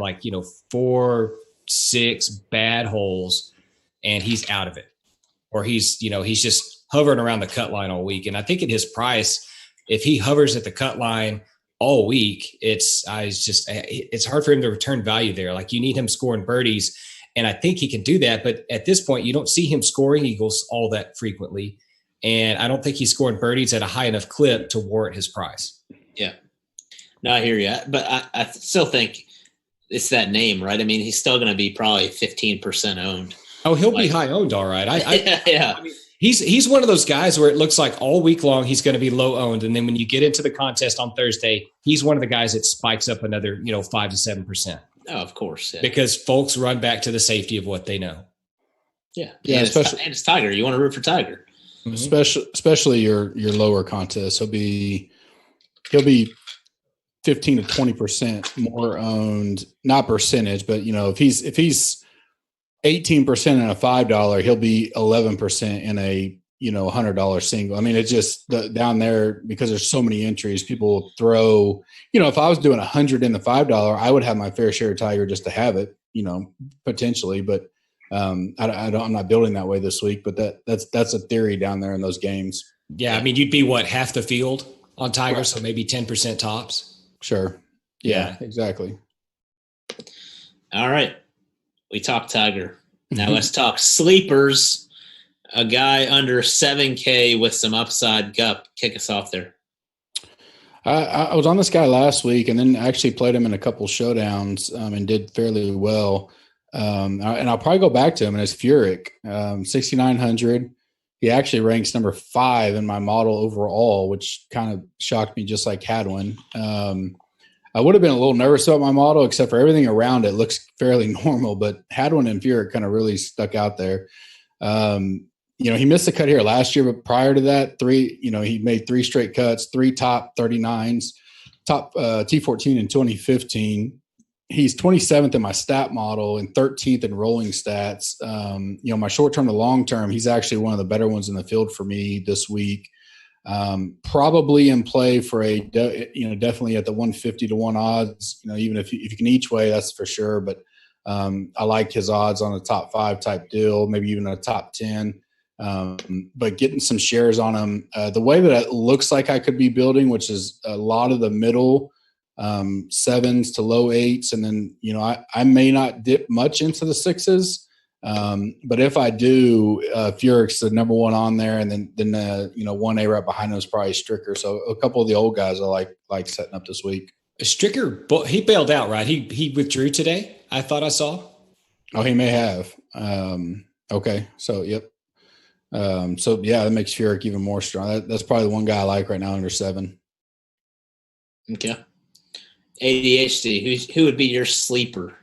4, 6 bad holes and he's out of it. Or he's just hovering around the cut line all week. And I think at his price, if he hovers at the cut line all week, it's hard for him to return value there. Like, you need him scoring birdies. And I think he can do that. But at this point, you don't see him scoring eagles all that frequently. And I don't think he's scoring birdies at a high enough clip to warrant his price. Yeah. No, I hear you. But I still think it's that name, right? I mean, he's still going to be probably 15% owned. Oh, he'll be high owned. All right. Yeah. I mean, he's one of those guys where it looks like all week long he's going to be low owned. And then when you get into the contest on Thursday, he's one of the guys that spikes up another, 5 to 7%. Oh, of course. Yeah. Because folks run back to the safety of what they know. Yeah. Yeah. And it's Tiger. You want to root for Tiger. Mm-hmm. Especially your lower contests. He'll be 15 to 20% more owned, not percentage, but if he's 18% in a $5, he'll be 11% in a $100 single. I mean, it's just down there because there's so many entries. People throw, if I was doing 100 in the $5, I would have my fair share of Tiger just to have it, potentially. But I'm not building that way this week. But that's a theory down there in those games. Yeah, I mean, you'd be half the field on Tiger, right. So maybe 10% tops. Sure. Yeah, exactly. All right. We talked Tiger. Now let's talk sleepers. A guy under 7K with some upside. Gup, kick us off there. I was on this guy last week and then actually played him in a couple showdowns and did fairly well. And I'll probably go back to him, and it's Furyk, 6,900. He actually ranks number 5 in my model overall, which kind of shocked me, just like Hadwin. I would have been a little nervous about my model, except for everything around it looks fairly normal, but Hadwin and Furyk kind of really stuck out there. He missed the cut here last year, but prior to that, he made 3 straight cuts, 3 top 39s, top T14 in 2015. He's 27th in my stat model and 13th in rolling stats. My short-term to long-term, he's actually one of the better ones in the field for me this week. Probably in play for definitely at the 150 to 1 odds, even if you can each way, that's for sure. But I like his odds on a top 5 type deal, maybe even a top 10. But getting some shares on him, the way that it looks like I could be building, which is a lot of the middle 7s to low 8s. And then, I may not dip much into the 6s. But if I do, Furyk's the number 1 on there, and then 1A right behind him is probably Stricker. So a couple of the old guys I like setting up this week. Stricker, he bailed out, right? He withdrew today. I thought I saw. Oh, he may have. Okay, so yep. That makes Furyk even more strong. That's probably the one guy I like right now under 7. Okay. ADHD. Who would be your sleeper?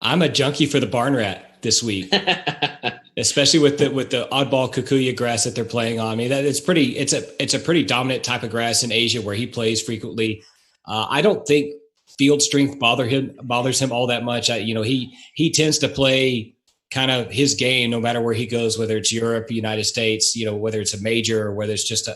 I'm a junkie for the barn rat this week, especially with the oddball Kikuyu grass that they're playing on. I mean, it's a pretty dominant type of grass in Asia where he plays frequently. I don't think field strength bothers him all that much. He tends to play kind of his game no matter where he goes, whether it's Europe, United States, whether it's a major or whether it's just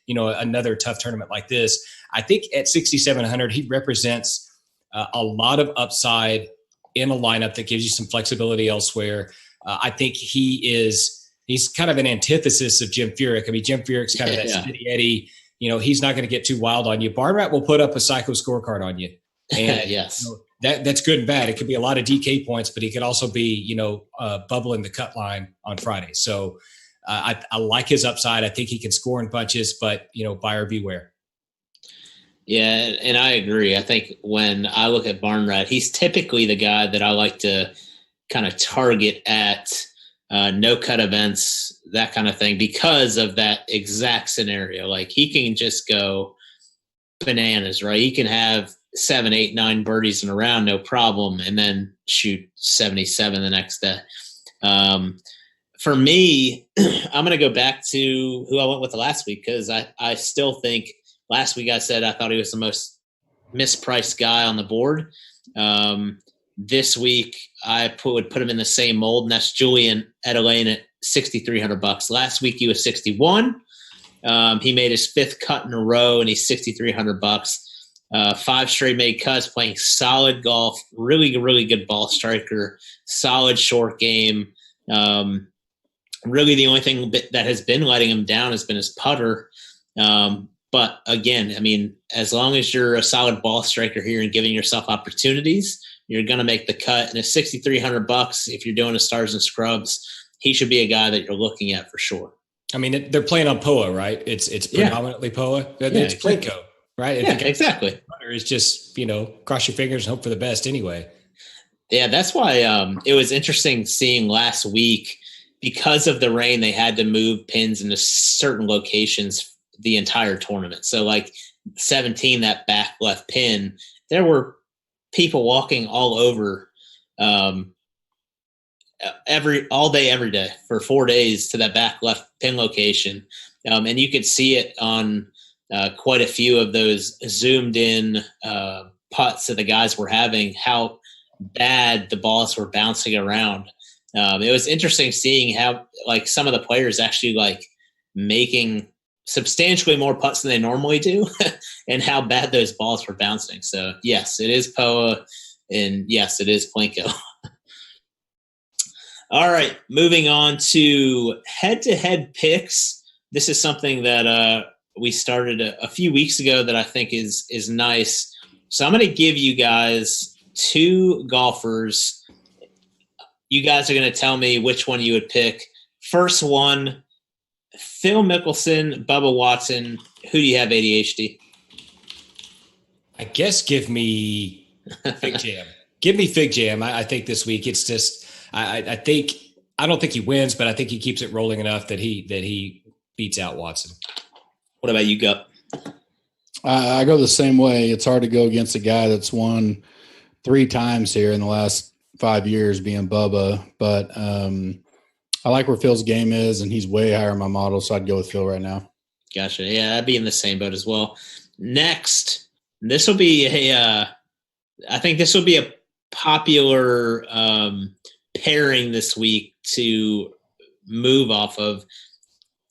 another tough tournament like this. I think at 6,700, he represents a lot of upside in a lineup that gives you some flexibility elsewhere. I think he's kind of an antithesis of Jim Furyk. I mean, Jim Furyk's kind of that steady Eddie. He's not going to get too wild on you. Barn Rat will put up a psycho scorecard on you. And yes, that's good and bad. It could be a lot of DK points, but he could also be, bubbling the cut line on Friday. So I like his upside. I think he can score in bunches, but buyer beware. Yeah, and I agree. I think when I look at Barn Rat, he's typically the guy that I like to kind of target at no-cut events, that kind of thing, because of that exact scenario. Like, he can just go bananas, right? He can have 7, 8, 9 birdies in a round, no problem, and then shoot 77 the next day. For me, I'm going to go back to who I went with last week, because I still think – last week I said I thought he was the most mispriced guy on the board. This week, I would put him in the same mold, and that's Julian Edelane at $6,300. Last week, he was 61. He made his 5th cut in a row, and he's $6,300. 5 straight made cuts, playing solid golf, really, really good ball striker, solid short game. Really, the only thing that has been letting him down has been his putter. But again, I mean, as long as you're a solid ball striker here and giving yourself opportunities, you're going to make the cut. And at $6,300, if you're doing a stars and scrubs, he should be a guy that you're looking at for sure. I mean, they're playing on POA, right? It's predominantly POA. It's Plinko, right? Yeah, exactly. It's just, cross your fingers and hope for the best anyway. Yeah, that's why it was interesting seeing last week, because of the rain, they had to move pins into certain locations the entire tournament. So like 17, that back left pin, there were people walking all over all day, every day for 4 days to that back left pin location. And you could see it on quite a few of those zoomed in putts that the guys were having, how bad the balls were bouncing around. It was interesting seeing how like some of the players actually like making substantially more putts than they normally do and how bad those balls were bouncing. So yes, it is POA, and yes, it is Plinko. All right, moving on to head-to-head picks. This is something that we started a few weeks ago that I think is nice. So I'm going to give you guys 2 golfers. You guys are going to tell me which one you would pick. First one, Phil Mickelson, Bubba Watson. Who do you have, ADHD? I guess give me Fig Jam. Give me Fig Jam. I think this week it's just I don't think he wins, but I think he keeps it rolling enough that he beats out Watson. What about you, Gup? I go the same way. It's hard to go against a guy that's won 3 times here in the last 5 years, being Bubba. But I like where Phil's game is, and he's way higher in my model, so I'd go with Phil right now. Gotcha. Yeah, I'd be in the same boat as well. Next, this will be I think this will be a popular pairing this week to move off of.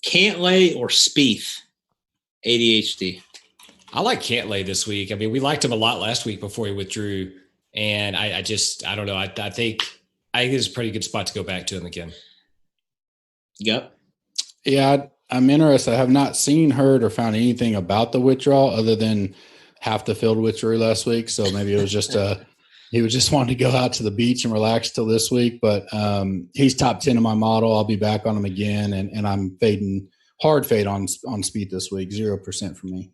Cantlay or Spieth, ADHD. I like Cantlay this week. I mean, we liked him a lot last week before he withdrew, and I don't know. I think it's a pretty good spot to go back to him again. Yep. Yeah, I'm interested. I have not seen, heard, or found anything about the withdrawal other than half the field withdrew last week. So maybe it was just he was just wanting to go out to the beach and relax till this week. But he's top 10 in my model. I'll be back on him again, and I'm hard fade on Spieth this week. 0% for me.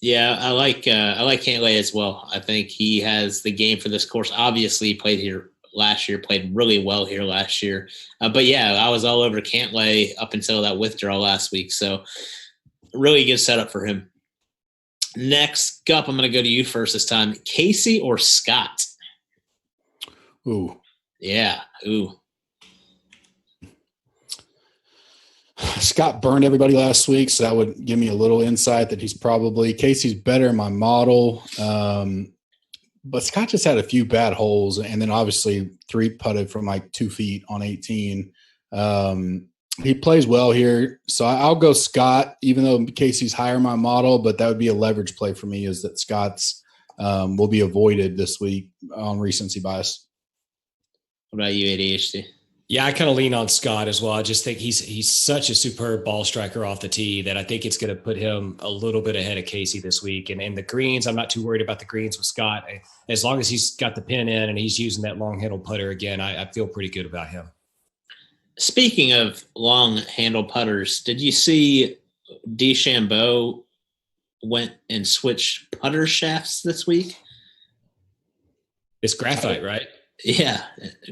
Yeah, I like Cantlay as well. I think he has the game for this course. Obviously, he played here last year, played really well here last year. But yeah, I was all over Cantlay up until that withdrawal last week. So really good setup for him. Next up, I'm going to go to you first this time. Casey or Scott? Ooh. Yeah. Ooh. Scott burned everybody last week, so that would give me a little insight that Casey's better in my model. But Scott just had a few bad holes, and then obviously 3 putted from like 2 feet on 18. He plays well here, so I'll go Scott, even though Casey's higher in my model, but that would be a leverage play for me, is that Scott's will be avoided this week on recency bias. What about you, ADHD? Yeah, I kind of lean on Scott as well. I just think he's such a superb ball striker off the tee that I think it's going to put him a little bit ahead of Casey this week. And the greens, I'm not too worried about the greens with Scott. As long as he's got the pin in and he's using that long handle putter again, I feel pretty good about him. Speaking of long handle putters, did you see DeChambeau went and switched putter shafts this week? It's graphite, right? Yeah,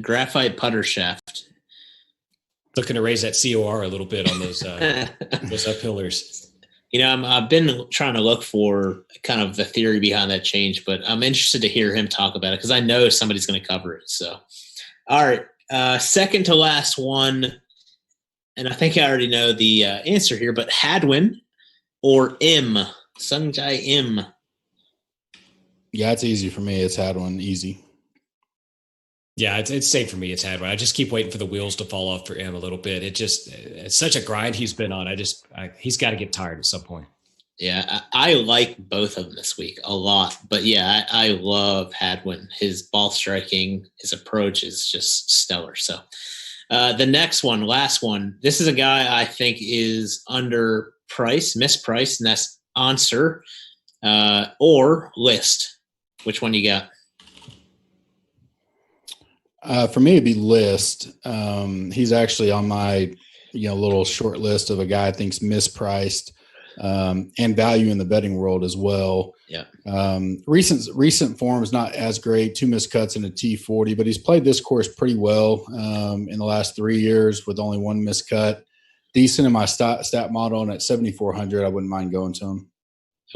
graphite putter shaft. Looking to raise that COR a little bit on those pillars. You know, I've been trying to look for kind of the theory behind that change, but I'm interested to hear him talk about it because I know somebody's going to cover it. So, all right, second to last one, and I think I already know the answer here, but Hadwin or Sungjae Im? Yeah, it's easy for me. It's Hadwin, easy. Yeah, it's same for me. It's Hadwin. I just keep waiting for the wheels to fall off for him a little bit. It's such a grind he's been on. He's got to get tired at some point. Yeah, I like both of them this week a lot. But yeah, I love Hadwin. His ball striking, his approach is just stellar. So the next one, last one, this is a guy I think is mispriced, and that's Answer or List. Which one you got? For me, it'd be List. He's actually on my little short list of a guy I think's mispriced. And value in the betting world as well. Yeah. Recent form is not as great. 2 missed cuts in a T40, but he's played this course pretty well in the last 3 years with only 1 missed cut. Decent in my stat model, and at 7,400, I wouldn't mind going to him.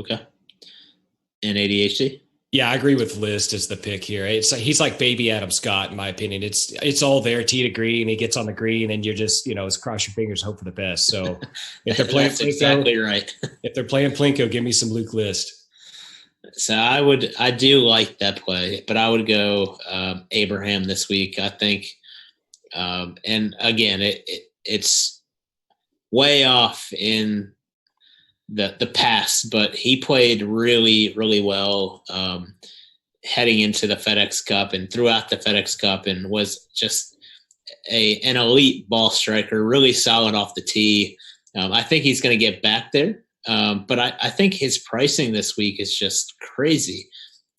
Okay. And ADHD? Yeah, I agree with List as the pick here. He's like baby Adam Scott, in my opinion. It's all there, tee to green. He gets on the green, and you're just, it's cross your fingers, hope for the best. So if they're playing That's exactly right. If they're playing Plinko, give me some Luke List. So I do like that play, but I would go Abraham this week. I think, and again, it's way off in the past, but he played really, really well heading into the FedEx Cup and throughout the FedEx Cup, and was just an elite ball striker, really solid off the tee. I think he's going to get back there, but I think his pricing this week is just crazy.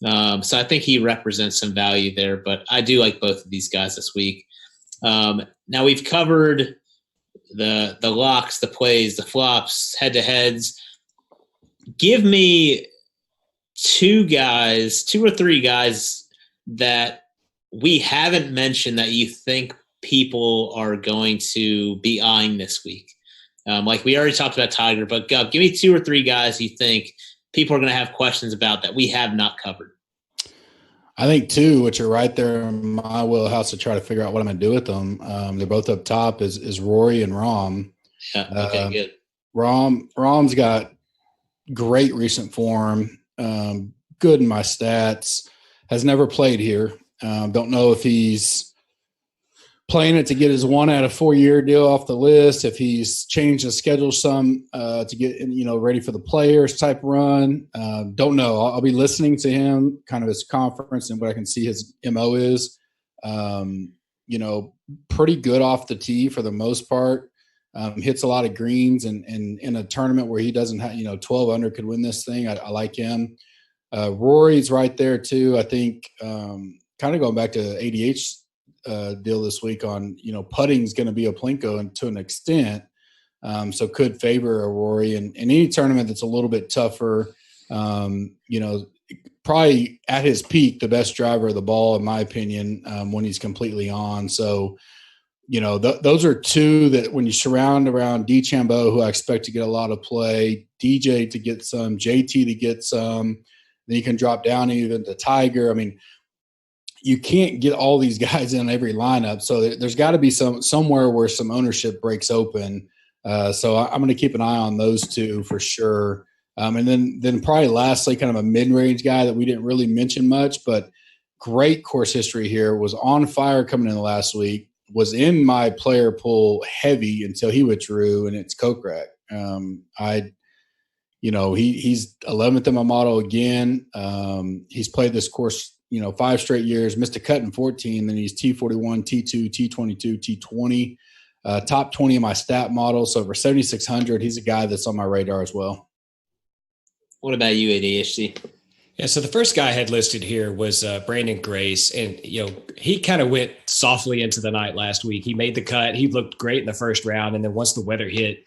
So I think he represents some value there, but I do like both of these guys this week. Now we've covered the locks, the plays, the flops, head-to-heads. Give me 2 or 3 guys that we haven't mentioned that you think people are going to be eyeing this week. Like we already talked about Tiger, but Gov, give me 2 or 3 guys you think people are going to have questions about that we have not covered. I think 2, which are right there in my wheelhouse to try to figure out what I'm going to do with them. They're both up top is Rory and Rahm. Yeah. Okay, good. Rahm's got great recent form, good in my stats, has never played here. Don't know if he's playing it to get his 1 out of 4 year deal off the list, if he's changed the schedule some to get ready for the Players type run. Don't know. I'll be listening to him, kind of his conference, and what I can see his MO is. Pretty good off the tee for the most part. Hits a lot of greens, and in a tournament where he doesn't have 12 under could win this thing. I like him. Rory's right there too. I think kind of going back to ADH deal this week on putting is going to be a Plinko and to an extent, so could favor a Rory in any tournament that's a little bit tougher. Probably at his peak, the best driver of the ball, in my opinion, when he's completely on. So those are 2 that when you surround around DeChambeau, who I expect to get a lot of play, DJ to get some, JT to get some, then you can drop down even to Tiger. I mean, you can't get all these guys in every lineup. So there's got to be somewhere where some ownership breaks open. So I'm going to keep an eye on those 2 for sure. And then probably lastly, kind of a mid-range guy that we didn't really mention much, but great course history here, was on fire coming in the last week, was in my player pool heavy until he withdrew, and it's Kokrak. He's 11th in my model again. He's played this course 5 straight years, missed a cut in 14, then he's T41, T2, T22, T20, top 20 in my stat model. So over 7,600, he's a guy that's on my radar as well. What about you, ADHD? Yeah, so the first guy I had listed here was Brandon Grace, and he kind of went softly into the night last week. He made the cut. He looked great in the first round, and then once the weather hit,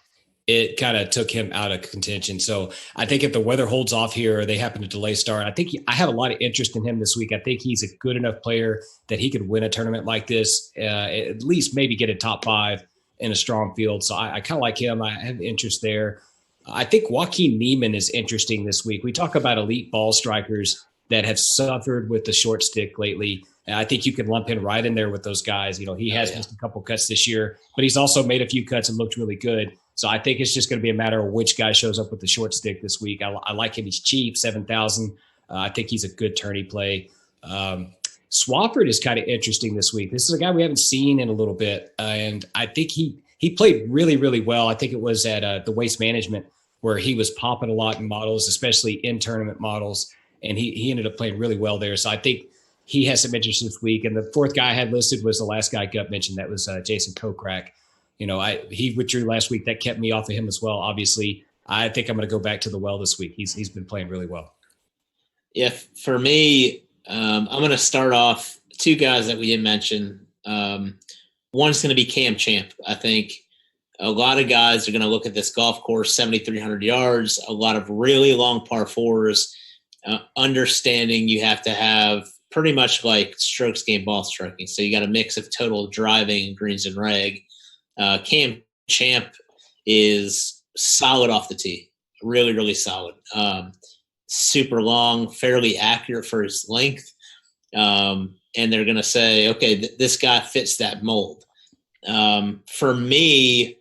it kind of took him out of contention. So I think if the weather holds off here or they happen to delay start, I have a lot of interest in him this week. I think he's a good enough player that he could win a tournament like this, at least maybe get a top 5 in a strong field. So I kind of like him. I have interest there. I think Joaquin Niemann is interesting this week. We talk about elite ball strikers that have suffered with the short stick lately. And I think you can lump him right in there with those guys. He has missed a couple cuts this year, but he's also made a few cuts and looked really good. So I think it's just going to be a matter of which guy shows up with the short stick this week. I like him. He's cheap, 7,000. I think he's a good tourney play. Swafford is kind of interesting this week. This is a guy we haven't seen in a little bit, and I think he played really, really well. I think it was at the Waste Management where he was popping a lot in models, especially in tournament models, and he ended up playing really well there. So I think he has some interest this week. And the fourth guy I had listed was the last guy Gut mentioned. That was Jason Kokrak. He withdrew last week. That kept me off of him as well. Obviously, I think I'm going to go back to the well this week. He's been playing really well. Yeah, for me, I'm going to start off two guys that we didn't mention. One's going to be Cam Champ. I think a lot of guys are going to look at this golf course, 7,300 yards, a lot of really long par fours, understanding you have to have pretty much like strokes gained ball striking. So you got a mix of total driving, greens, and reg. Cam Champ is solid off the tee. Really, really solid. Super long, fairly accurate for his length. And they're going to say, okay, this guy fits that mold. For me,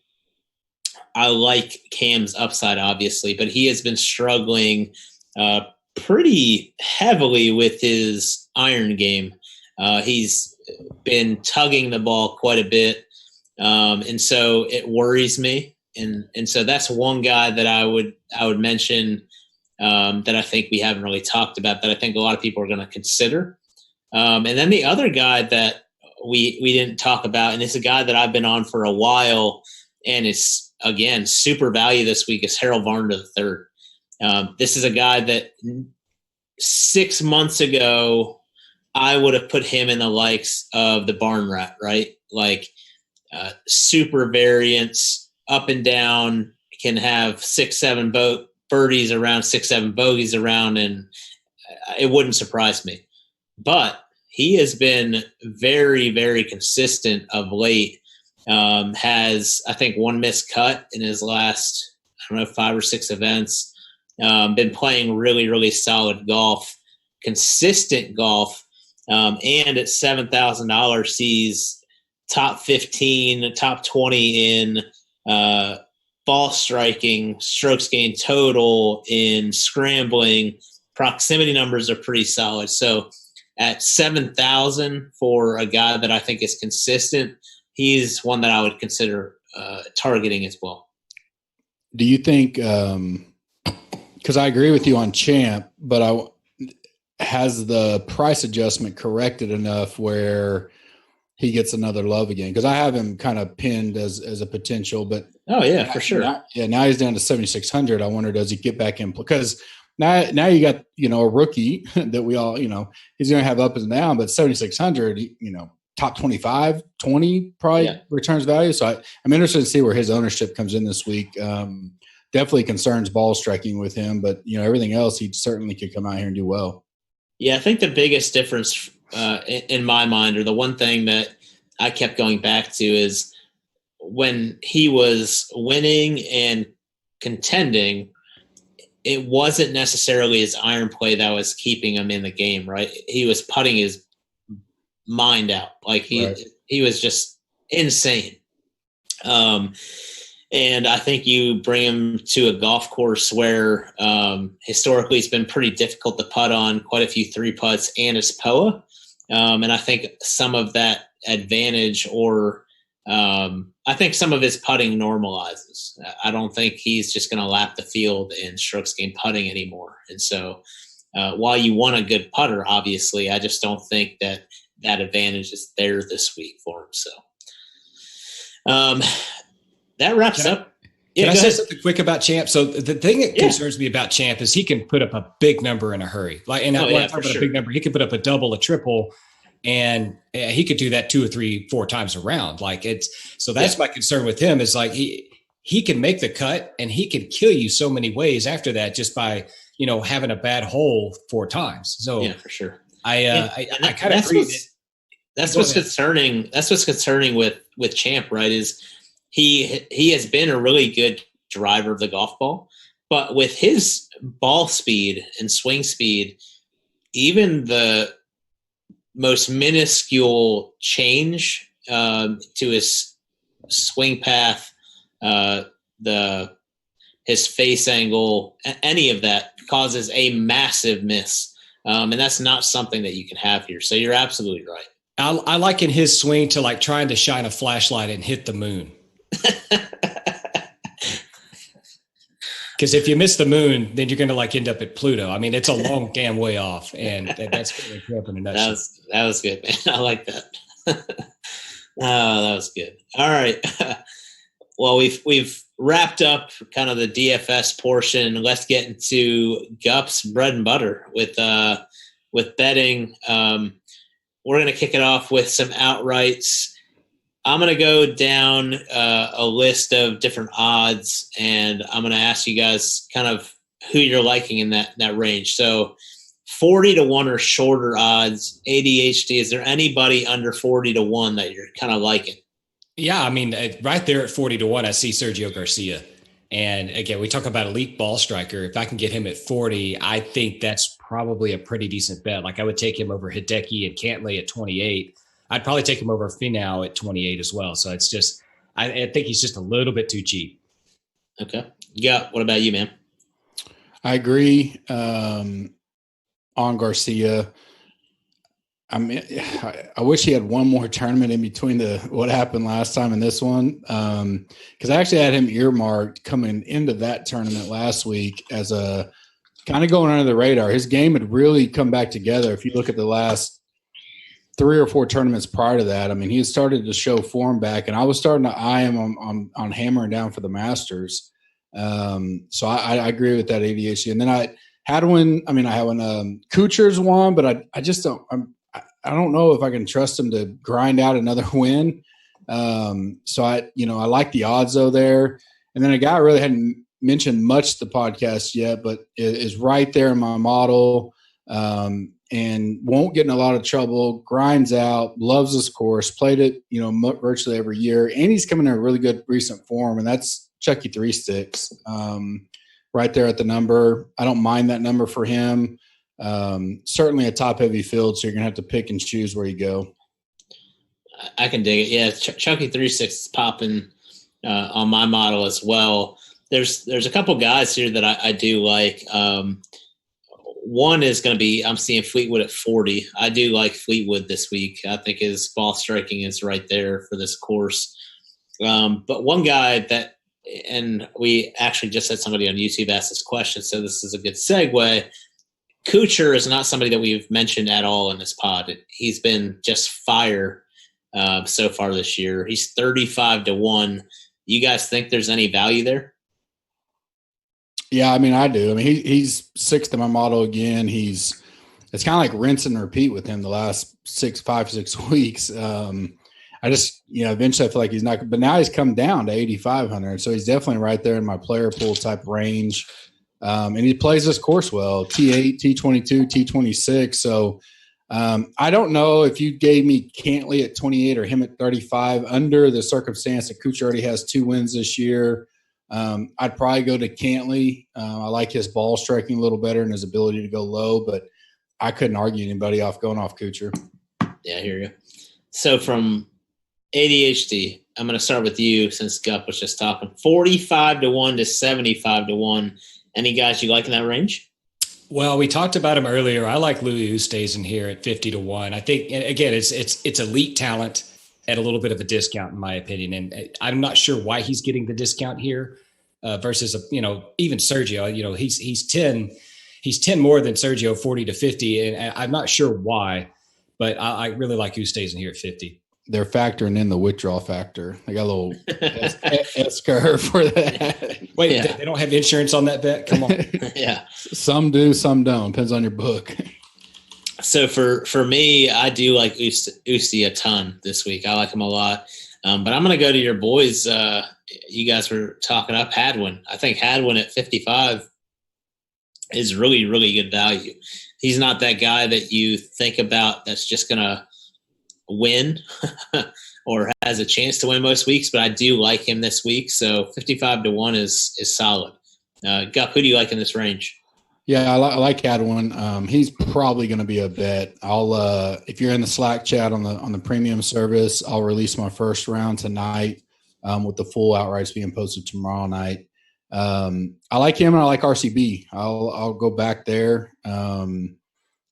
I like Cam's upside, obviously, but he has been struggling pretty heavily with his iron game. He's been tugging the ball quite a bit. And so it worries me. And so that's one guy that I would mention that I think we haven't really talked about, that I think a lot of people are going to consider. And then the other guy that we didn't talk about, and it's a guy that I've been on for a while, and it's, again, super value this week, is Harold Varner III. This is a guy that 6 months ago, I would have put him in the likes of the barn rat, right? Like super variance, up and down, can have 6-7 birdies around, 6-7 bogeys around, and it wouldn't surprise me. But he has been very, very consistent of late. Has, I think, one missed cut in his last, 5 or 6 events. Been playing really, really solid golf, consistent golf. And at $7,000 sees top 15, top 20 in ball striking, strokes gained total, in scrambling. Proximity numbers are pretty solid. So at 7,000 for a guy that I think is consistent, he's one that I would consider targeting as well. Do you think, because I agree with you on Champ, but has the price adjustment corrected enough where he gets another love again? Because I have him kind of pinned as a potential, but for sure. Now he's down to 7,600. I wonder, does he get back in? Because now you got, a rookie that we all, he's going to have up and down, but 7,600, top 25, 20 probably returns value. So I'm interested to see where his ownership comes in this week. Definitely concerns ball striking with him, but everything else, he certainly could come out here and do well. Yeah, I think the biggest difference in my mind, or the one thing that I kept going back to, is when he was winning and contending, it wasn't necessarily his iron play that was keeping him in the game, right? He was putting his mind out. Like he was just insane. And I think you bring him to a golf course where historically it's been pretty difficult to putt on, quite a few 3-putts, and his POA. And I think some of that advantage, or I think some of his putting normalizes. I don't think he's just going to lap the field in strokes gained putting anymore. And so while you want a good putter, obviously, I just don't think that advantage is there this week for him. So that wraps up. Can I say something quick about Champ? So the thing that concerns me about Champ is he can put up a big number in a hurry. When I talk about a big number, he can put up a double, a triple, and he could do that 2 or 3, 4 times around. So that's my concern with him, is like he can make the cut and he can kill you so many ways after that, just by having a bad hole 4 times. So yeah, for sure. I kind of agree. That's what's concerning. That's what's concerning with Champ, right? Is he has been a really good driver of the golf ball, but with his ball speed and swing speed, even the most minuscule change to his swing path, his face angle, any of that causes a massive miss. And that's not something that you can have here. So you're absolutely right. I liken his swing to like trying to shine a flashlight and hit the moon. Because if you miss the moon, then you're going to like end up at Pluto. I mean, it's a long damn way off, and that's really camp in a nutshell. That was good, man. I like that. Oh, that was good. All right. Well, we've wrapped up kind of the DFS portion. Let's get into Gup's bread and butter with betting. We're going to kick it off with some outrights. I'm going to go down a list of different odds, and I'm going to ask you guys kind of who you're liking in that range. So 40-1 or shorter odds, ADHD. Is there anybody under 40-1 that you're kind of liking? Yeah, I mean, right there at 40-1, I see Sergio Garcia. And again, we talk about elite ball striker. If I can get him at 40, I think that's probably a pretty decent bet. Like I would take him over Hideki and Cantlay at 28. I'd probably take him over Finau at 28 as well. So it's just, I think he's just a little bit too cheap. Okay. Yeah. What about you, man? I agree on Garcia. I mean, I wish he had one more tournament in between what happened last time and this one. Because I actually had him earmarked coming into that tournament last week as a kind of going under the radar. His game had really come back together. If you look at the last 3 or 4 tournaments prior to that, I mean, he had started to show form back, and I was starting to eye him on hammering down for the Masters. So I agree with that ADHD. And then I had one. Kuchar's won, but I just don't. I don't know if I can trust him to grind out another win. So I like the odds though there. And then a guy I really hadn't mentioned much the podcast yet, but is right there in my model. And won't get in a lot of trouble, grinds out, loves this course, played it, virtually every year. And he's coming in a really good recent form, and that's Chucky 3 Sticks. Right there at the number. I don't mind that number for him. Certainly a top heavy field, so you're going to have to pick and choose where you go. I can dig it. Yeah. Chucky 3 Sticks is popping on my model as well. There's a couple guys here that I do like. One is going to be, I'm seeing Fleetwood at 40. I do like Fleetwood this week. I think his ball striking is right there for this course. But one guy that, and we actually just had somebody on YouTube ask this question, so this is a good segue. Kuchar is not somebody that we've mentioned at all in this pod. He's been just fire so far this year. He's 35-1. You guys think there's any value there? Yeah, I mean, I do. I mean, he's 6th in my model again. It's kind of like rinse and repeat with him the last 5, 6 weeks. I just, eventually I feel like he's not, but now he's come down to 8,500. So he's definitely right there in my player pool type range. And he plays this course well, T8, T22, T26. So I don't know if you gave me Cantlay at 28 or him at 35 under the circumstance that Kuchar already has 2 wins this year. I'd probably go to Cantlay. I like his ball striking a little better and his ability to go low, but I couldn't argue anybody off going off Kuchar. Yeah, I hear you. So from ADHD, I'm going to start with you since Gup was just talking. 45-1 to 75-1. Any guys you like in that range? Well, we talked about him earlier. I like Louis Oosthuizen here at 50-1. I think, again, it's elite talent at a little bit of a discount, in my opinion. And I'm not sure why he's getting the discount here versus, even Sergio. He's 10 more than Sergio, 40 to 50. And I'm not sure why, but I really like Oosthuizen here at 50. They're factoring in the withdrawal factor. They got a little S curve for that. Wait, yeah. They don't have insurance on that bet? Come on. Yeah. Some do, some don't. Depends on your book. So for me, I do like Usti a ton this week. I like him a lot. But I'm going to go to your boys. You guys were talking up Hadwin. I think Hadwin at 55 is really, really good value. He's not that guy that you think about that's just going to win or has a chance to win most weeks, but I do like him this week. So 55-1 is solid. Gup, who do you like in this range? Yeah, I like Hadwin. He's probably going to be a bet. I'll if you're in the Slack chat on the premium service, I'll release my first round tonight with the full outrights being posted tomorrow night. I like him and I like RCB. I'll go back there.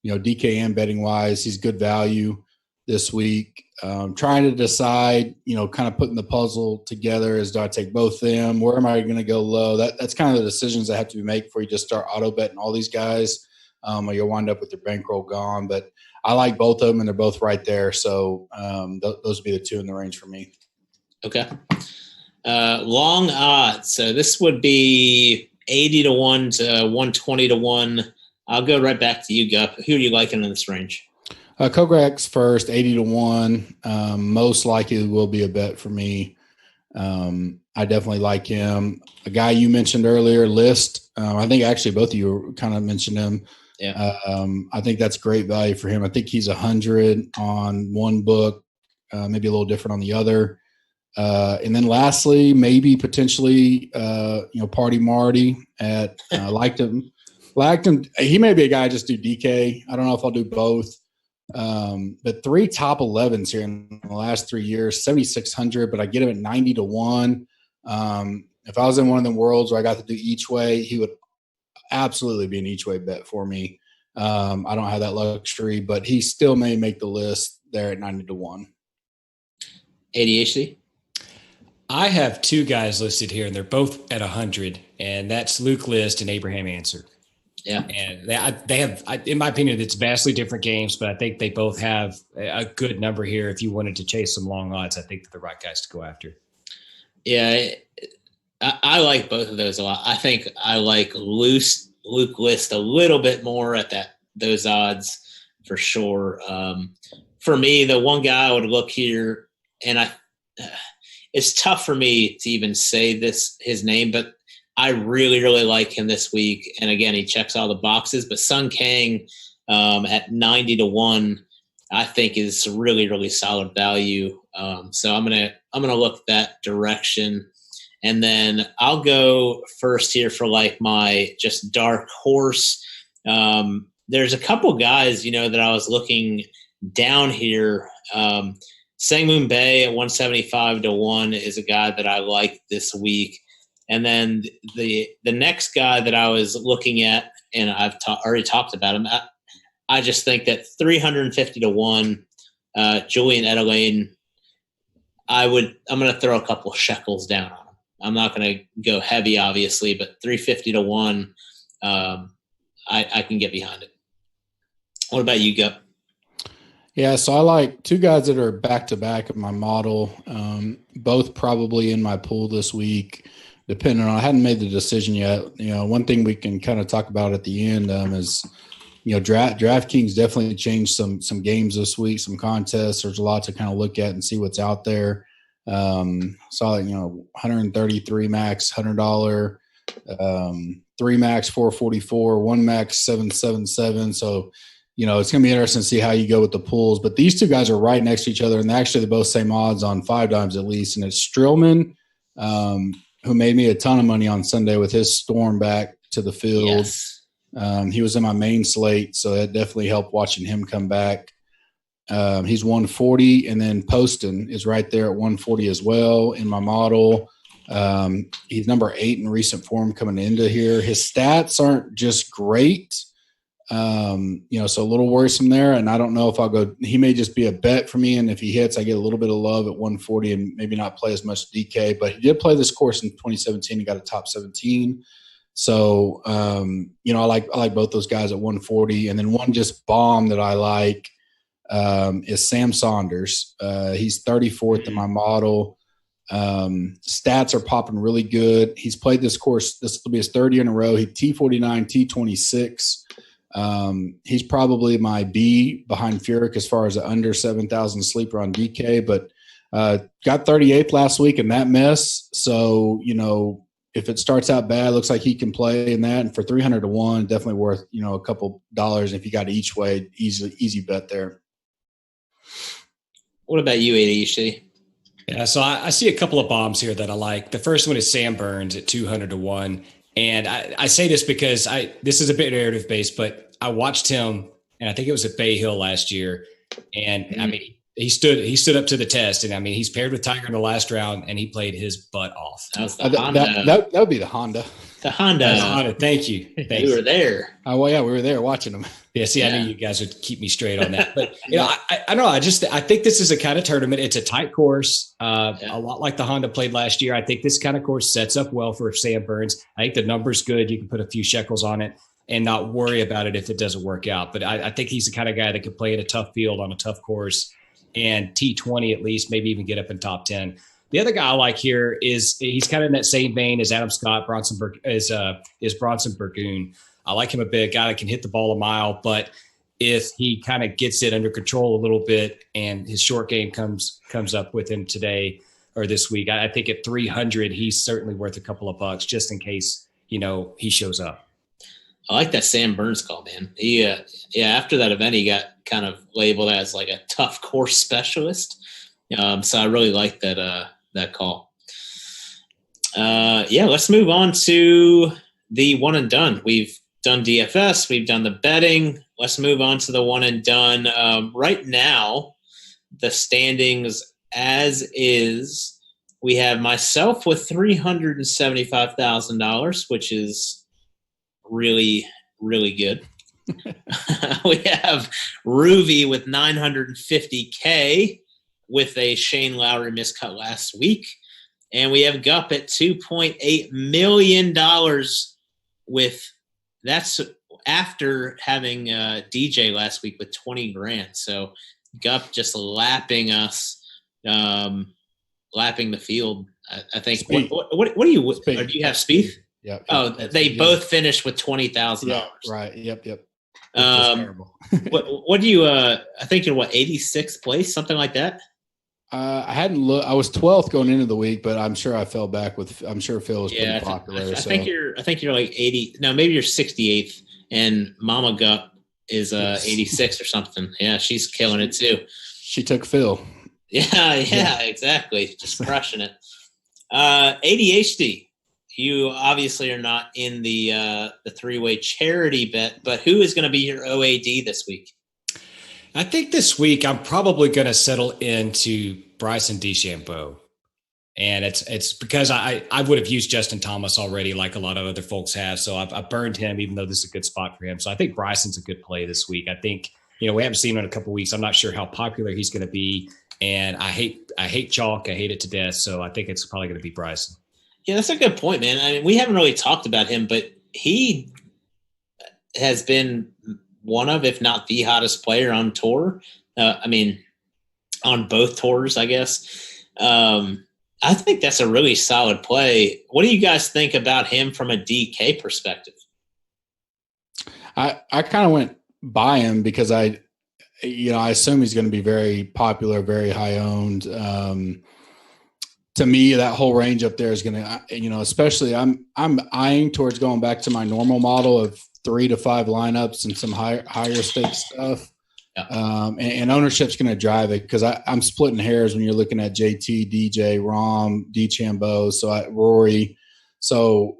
DKM betting wise, he's good value this week. Trying to decide, kind of putting the puzzle together is, do I take both of them? Where am I going to go low? That's kind of the decisions that have to be made before you just start auto betting all these guys, or you'll wind up with your bankroll gone. But I like both of them, and they're both right there. So those would be the two in the range for me. Okay. Long odds. So this would be 80 to 1 to 120 to 1. I'll go right back to you, Gup. Who are you liking in this range? Kograk's first, 80 to 1. Most likely will be a bet for me. I definitely like him. A guy you mentioned earlier, List. I think actually both of you kind of mentioned him. Yeah. I think that's great value for him. I think he's 100 on one book, maybe a little different on the other. And then lastly, maybe potentially, Party Marty at liked him. He may be a guy I just do DK. I don't know if I'll do both. But 3 top 11s here in the last 3 years, 7,600, but I get him at 90 to 1. If I was in one of them worlds where I got to do each way, he would absolutely be an each way bet for me. I don't have that luxury, but he still may make the list there at 90 to 1. ADHD? I have 2 guys listed here, and they're both at 100, and that's Luke List and Abraham Answer. Yeah. And they have, in my opinion, it's vastly different games, but I think they both have a good number here. If you wanted to chase some long odds, I think they're the right guys to go after. Yeah, I like both of those a lot. I think I like Luke List a little bit more at those odds for sure. For me, the one guy I would look here, and it's tough for me to even say his name, but I really, really like him this week. And again, he checks all the boxes, but Sun Kang at 90 to 1, I think is really, really solid value. So I'm going to look that direction. And then I'll go first here for like my just dark horse. There's a couple guys, that I was looking down here. Sangmoon Bae at 175 to 1 is a guy that I like this week. And then the next guy that I was looking at, and I've already talked about him, I just think that 350 to 1, Julian Edelane, I'm going to throw a couple of shekels down on him. I'm not going to go heavy, obviously, but 350 to 1, I can get behind it. What about you, Gup? Yeah, so I like 2 guys that are back-to-back in my model, both probably in my pool this week. Depending on, I hadn't made the decision yet. One thing we can kind of talk about at the end is, DraftKings definitely changed some games this week, some contests. There's a lot to kind of look at and see what's out there. Saw 133 max $100, 3 max 444, 1 max 777. So it's going to be interesting to see how you go with the pools. But these 2 guys are right next to each other, and actually they're both same odds on 5 dimes at least. And it's Strillman, who made me a ton of money on Sunday with his storm back to the field. Yes. He was in my main slate, so that definitely helped watching him come back. He's 140, and then Poston is right there at 140 as well in my model. He's number 8 in recent form coming into here. His stats aren't just great. So a little worrisome there, and I don't know if I'll go. He may just be a bet for me, and if he hits, I get a little bit of love at 140 and maybe not play as much DK. But he did play this course in 2017 and got a top 17. So I like both those guys at 140, and then one just bomb that I like is Sam Saunders. He's 34th in my model. Stats are popping really good. He's played this course. This will be his 3rd year in a row. He T49, T26. He's probably my B behind Furyk as far as an under 7,000 sleeper on DK, but got 38th last week in that mess. So, if it starts out bad, looks like he can play in that. And for 300 to 1, definitely worth, a couple dollars. If you got each way, easy bet there. What about you, ADHD? Yeah, so I see a couple of bombs here that I like. The first one is Sam Burns at 200 to 1. And I say this because this is a bit narrative based, but I watched him, and I think it was at Bay Hill last year. And I mean, he stood up to the test, and I mean, he's paired with Tiger in the last round, and he played his butt off. That was the Honda. That would be the Honda. The Honda. Thank you. We were there. Oh well, yeah, we were there watching them. Yeah, see, I knew you guys would keep me straight on that. But I don't know. I think this is a kind of tournament. It's a tight course, a lot like the Honda played last year. I think this kind of course sets up well for Sam Burns. I think the number's good. You can put a few shekels on it and not worry about it if it doesn't work out. But I think he's the kind of guy that could play in a tough field on a tough course and T20 at least, maybe even get up in top 10. The other guy I like here is he's kind of in that same vein as Adam Scott, Bronson Burgoon. I like him a bit, a guy that can hit the ball a mile, but if he kind of gets it under control a little bit and his short game comes up with him today or this week, I think at 300, he's certainly worth a couple of bucks just in case, he shows up. I like that Sam Burns call, man. He, after that event, he got kind of labeled as like a tough course specialist. So I really like that call. Let's move on to the one and done. We've done DFS. We've done the betting. Let's move on to the one and done. Right now, the standings as is, we have myself with $375,000, which is really, really good. We have Ruby with $950K with a Shane Lowry miscut last week. And we have Gup at $2.8 million that's after having DJ last week with 20 grand. So Gup just lapping us, lapping the field. I think. What do you? Do you have Spieth? Yeah. Oh, they both finished with $20,000. Yeah, right. Yep. What do you? I think you're 86th place, something like that. I hadn't looked. I was 12th going into the week, but I'm sure I fell back with. I'm sure Phil was pretty popular. I think you're like 80. No, maybe you're 68th, and Mama Gup is 86 or something. Yeah, she's killing it too. She took Phil. Yeah, exactly. Just crushing it. ADHD. You obviously are not in the three-way charity bet, but who is going to be your OAD this week? I think this week I'm probably going to settle into Bryson DeChambeau. And it's because I would have used Justin Thomas already like a lot of other folks have. So I've burned him, even though this is a good spot for him. So I think Bryson's a good play this week. I think, we haven't seen him in a couple of weeks. I'm not sure how popular he's going to be. And I hate chalk. I hate it to death. So I think it's probably going to be Bryson. Yeah, that's a good point, man. I mean, we haven't really talked about him, but he has been one of, if not the hottest player on tour. On both tours, I guess. I think that's a really solid play. What do you guys think about him from a DK perspective? I kind of went by him because I assume he's going to be very popular, very high owned. To me, that whole range up there is going to, especially I'm eyeing towards going back to my normal model of 3 to 5 lineups and some higher stakes stuff. Yeah. And ownership's going to drive it because I'm splitting hairs when you're looking at JT, DJ, Rahm, DeChambeau, Rory. So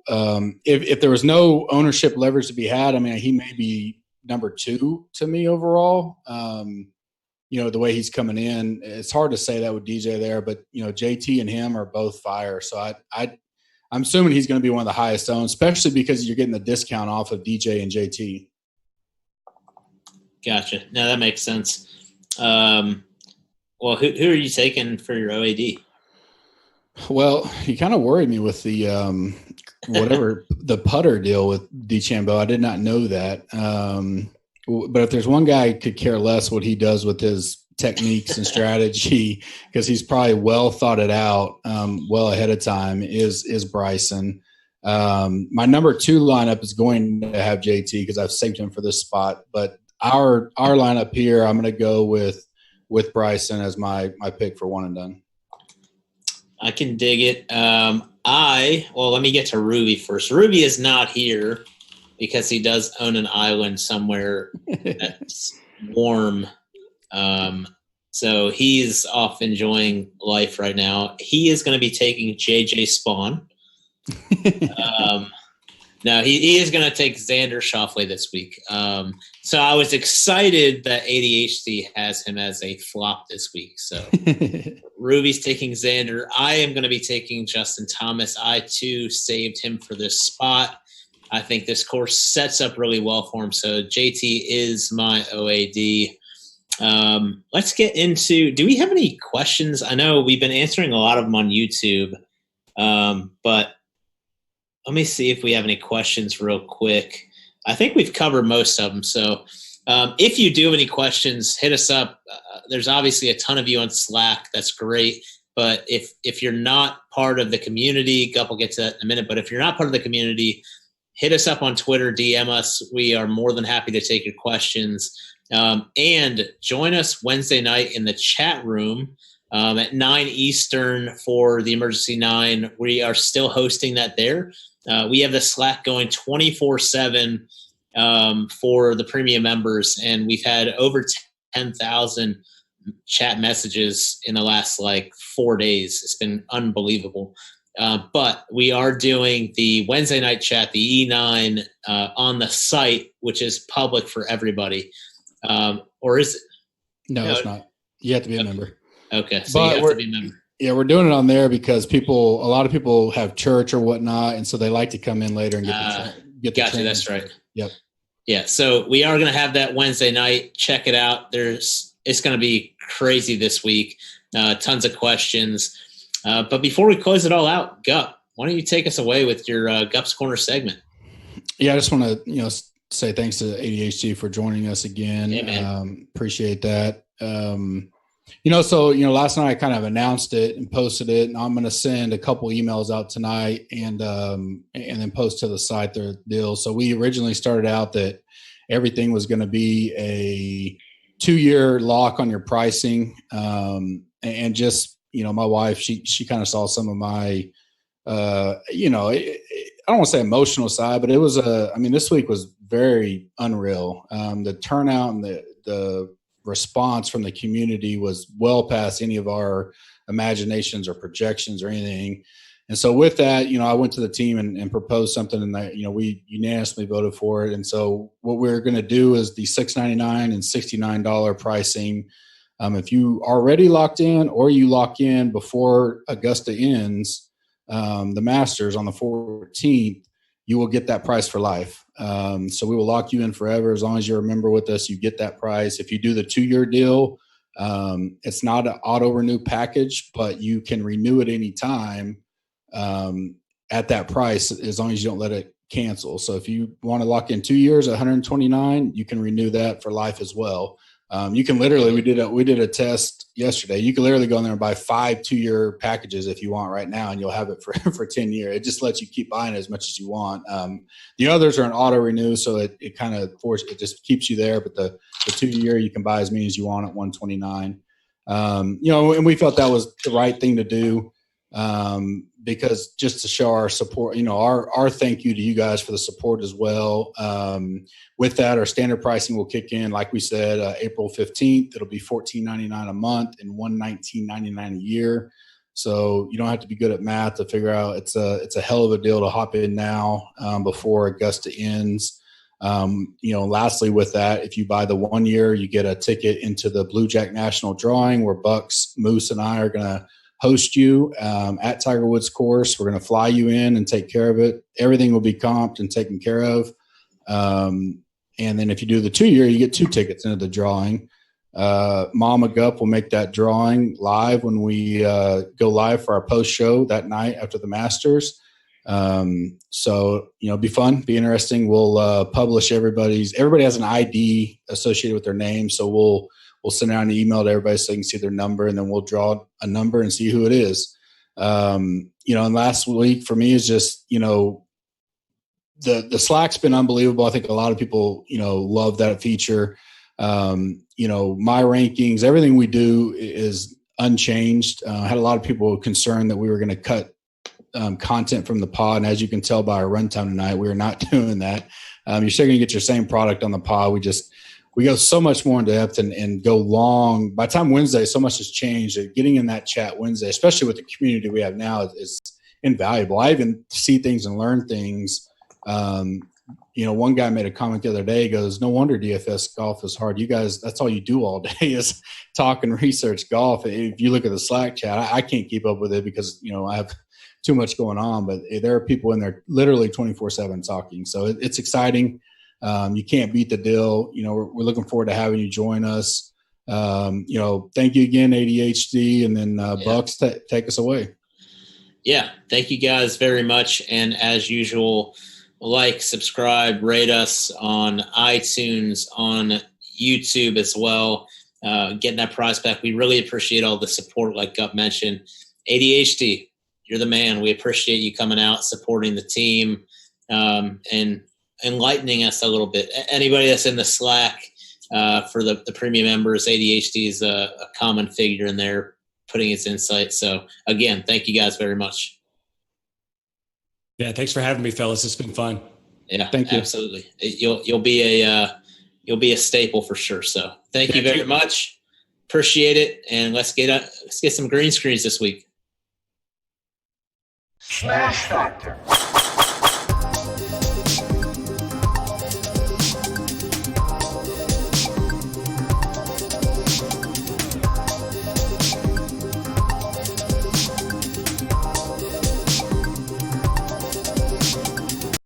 if there was no ownership leverage to be had, I mean, he may be number 2 to me overall. The way he's coming in, it's hard to say that with DJ there, but JT and him are both fire. So I'm assuming he's going to be one of the highest owned, especially because you're getting the discount off of DJ and JT. Gotcha. No, that makes sense. Well, who are you taking for your OAD? Well, you kind of worried me with the the putter deal with DeChambeau. I did not know that. But if there's one guy who could care less what he does with his techniques and strategy, because he's probably well thought it out, well ahead of time, is Bryson. My number 2 lineup is going to have JT because I've saved him for this spot. But our lineup here, I'm going to go with Bryson as my pick for one and done. I can dig it. Let me get to Ruby first. Ruby is not here because he does own an island somewhere that's warm. So he's off enjoying life right now. He is going to be taking JJ Spawn. No, he is going to take Xander Schauffele this week. So I was excited that ADHD has him as a flop this week. So Ruby's taking Xander. I am going to be taking Justin Thomas. I, too, saved him for this spot. I think this course sets up really well for him. So JT is my OAD. Let's get into – do we have any questions? I know we've been answering a lot of them on YouTube, but let me see if we have any questions real quick. I think we've covered most of them. So if you do have any questions, hit us up. There's obviously a ton of you on Slack. That's great. But if you're not part of the community, Gup will get to that in a minute. But if you're not part of the community, hit us up on Twitter, DM us. We are more than happy to take your questions. And join us Wednesday night in the chat room at 9 Eastern for the Emergency 9. We are still hosting that there. We have the Slack going 24/7 for the premium members, and we've had over 10,000 chat messages in the last 4 days. It's been unbelievable. But we are doing the Wednesday night chat, the E9, on the site, which is public for everybody. Or is it? No, it's not. You have to be a member. Okay, so you have to be a member. Yeah, we're doing it on there because a lot of people have church or whatnot, and so they like to come in later and get the training. That's right. Yep. Yeah, so we are going to have that Wednesday night. Check it out. It's going to be crazy this week. Tons of questions. But before we close it all out, Gup, why don't you take us away with your Gup's Corner segment? Yeah, I just want to say thanks to ADHD for joining us again. Yeah, appreciate that. Last night I kind of announced it and posted it, and I'm going to send a couple emails out tonight and then post to the site their deal. So we originally started out that everything was going to be a 2-year lock on your pricing. And just, my wife, she kind of saw some of my, I don't want to say emotional side, but it was this week was very unreal. The turnout and the response from the community was well past any of our imaginations or projections or anything. And so with that, I went to the team and proposed something, and we unanimously voted for it. And so what we're going to do is the $6.99 and $69 pricing. If you already locked in or you lock in before Augusta ends, the Masters on the 14th, you will get that price for life. So we will lock you in forever. As long as you're a member with us, you get that price. If you do the 2-year deal, it's not an auto renew package, but you can renew at any time at that price, as long as you don't let it cancel. So if you want to lock in 2 years at $129, you can renew that for life as well. You can literally, we did a test yesterday. You can literally go in there and buy 5 2-year packages if you want right now, and you'll have it for 10 years. It just lets you keep buying as much as you want. The others are an auto renew, so it kind of it just keeps you there. But the 2-year, you can buy as many as you want at $129. And we felt that was the right thing to do. Because just to show our support, our thank you to you guys for the support as well. With that, our standard pricing will kick in, like we said, April 15th. It'll be $14.99 a month and $119.99 a year. So you don't have to be good at math to figure out it's a hell of a deal to hop in now before Augusta ends. Lastly with that, if you buy the 1 year, you get a ticket into the Blue Jack National Drawing, where Bucks, Moose, and I are going to host you at Tiger Woods course. We're going to fly you in and take care of it. Everything will be comped and taken care of. And then if you do the 2-year, you get 2 tickets into the drawing. Mama Gup will make that drawing live when we go live for our post show that night after the Masters. So be fun, be interesting. We'll publish everybody has an ID associated with their name. So we'll send out an email to everybody so they can see their number, and then we'll draw a number and see who it is. And last week for me is just, the Slack's been unbelievable. I think a lot of people, love that feature. My rankings, everything we do is unchanged. I had a lot of people concerned that we were going to cut content from the pod. And as you can tell by our runtime tonight, we are not doing that. You're still going to get your same product on the pod. We go so much more in depth and go long. By the time Wednesday, so much has changed. Getting in that chat Wednesday, especially with the community we have now, is invaluable. I even see things and learn things one guy made a comment the other day. He goes, no wonder DFS golf is hard. You guys, that's all you do all day is talk and research golf. If you look at the Slack chat, I can't keep up with it because, I have too much going on, but there are people in there literally 24/7 talking. So it's exciting. You can't beat the deal. We're looking forward to having you join us. Thank you again, ADHD, and then Bucks, take us away. Yeah, thank you guys very much. And as usual, like, subscribe, rate us on iTunes, on YouTube as well. Getting that prize back. We really appreciate all the support, like Gup mentioned. ADHD, you're the man. We appreciate you coming out, supporting the team, and enlightening us a little bit. Anybody that's in the Slack for the premium members, ADHD is a common figure in there, putting its insight. So again, thank you guys very much. Yeah, thanks for having me, fellas. It's been fun. Yeah, thank you. Absolutely. You'll be a staple for sure. So thank you very much. Appreciate it, and let's get some green screens this week. SmashFactor.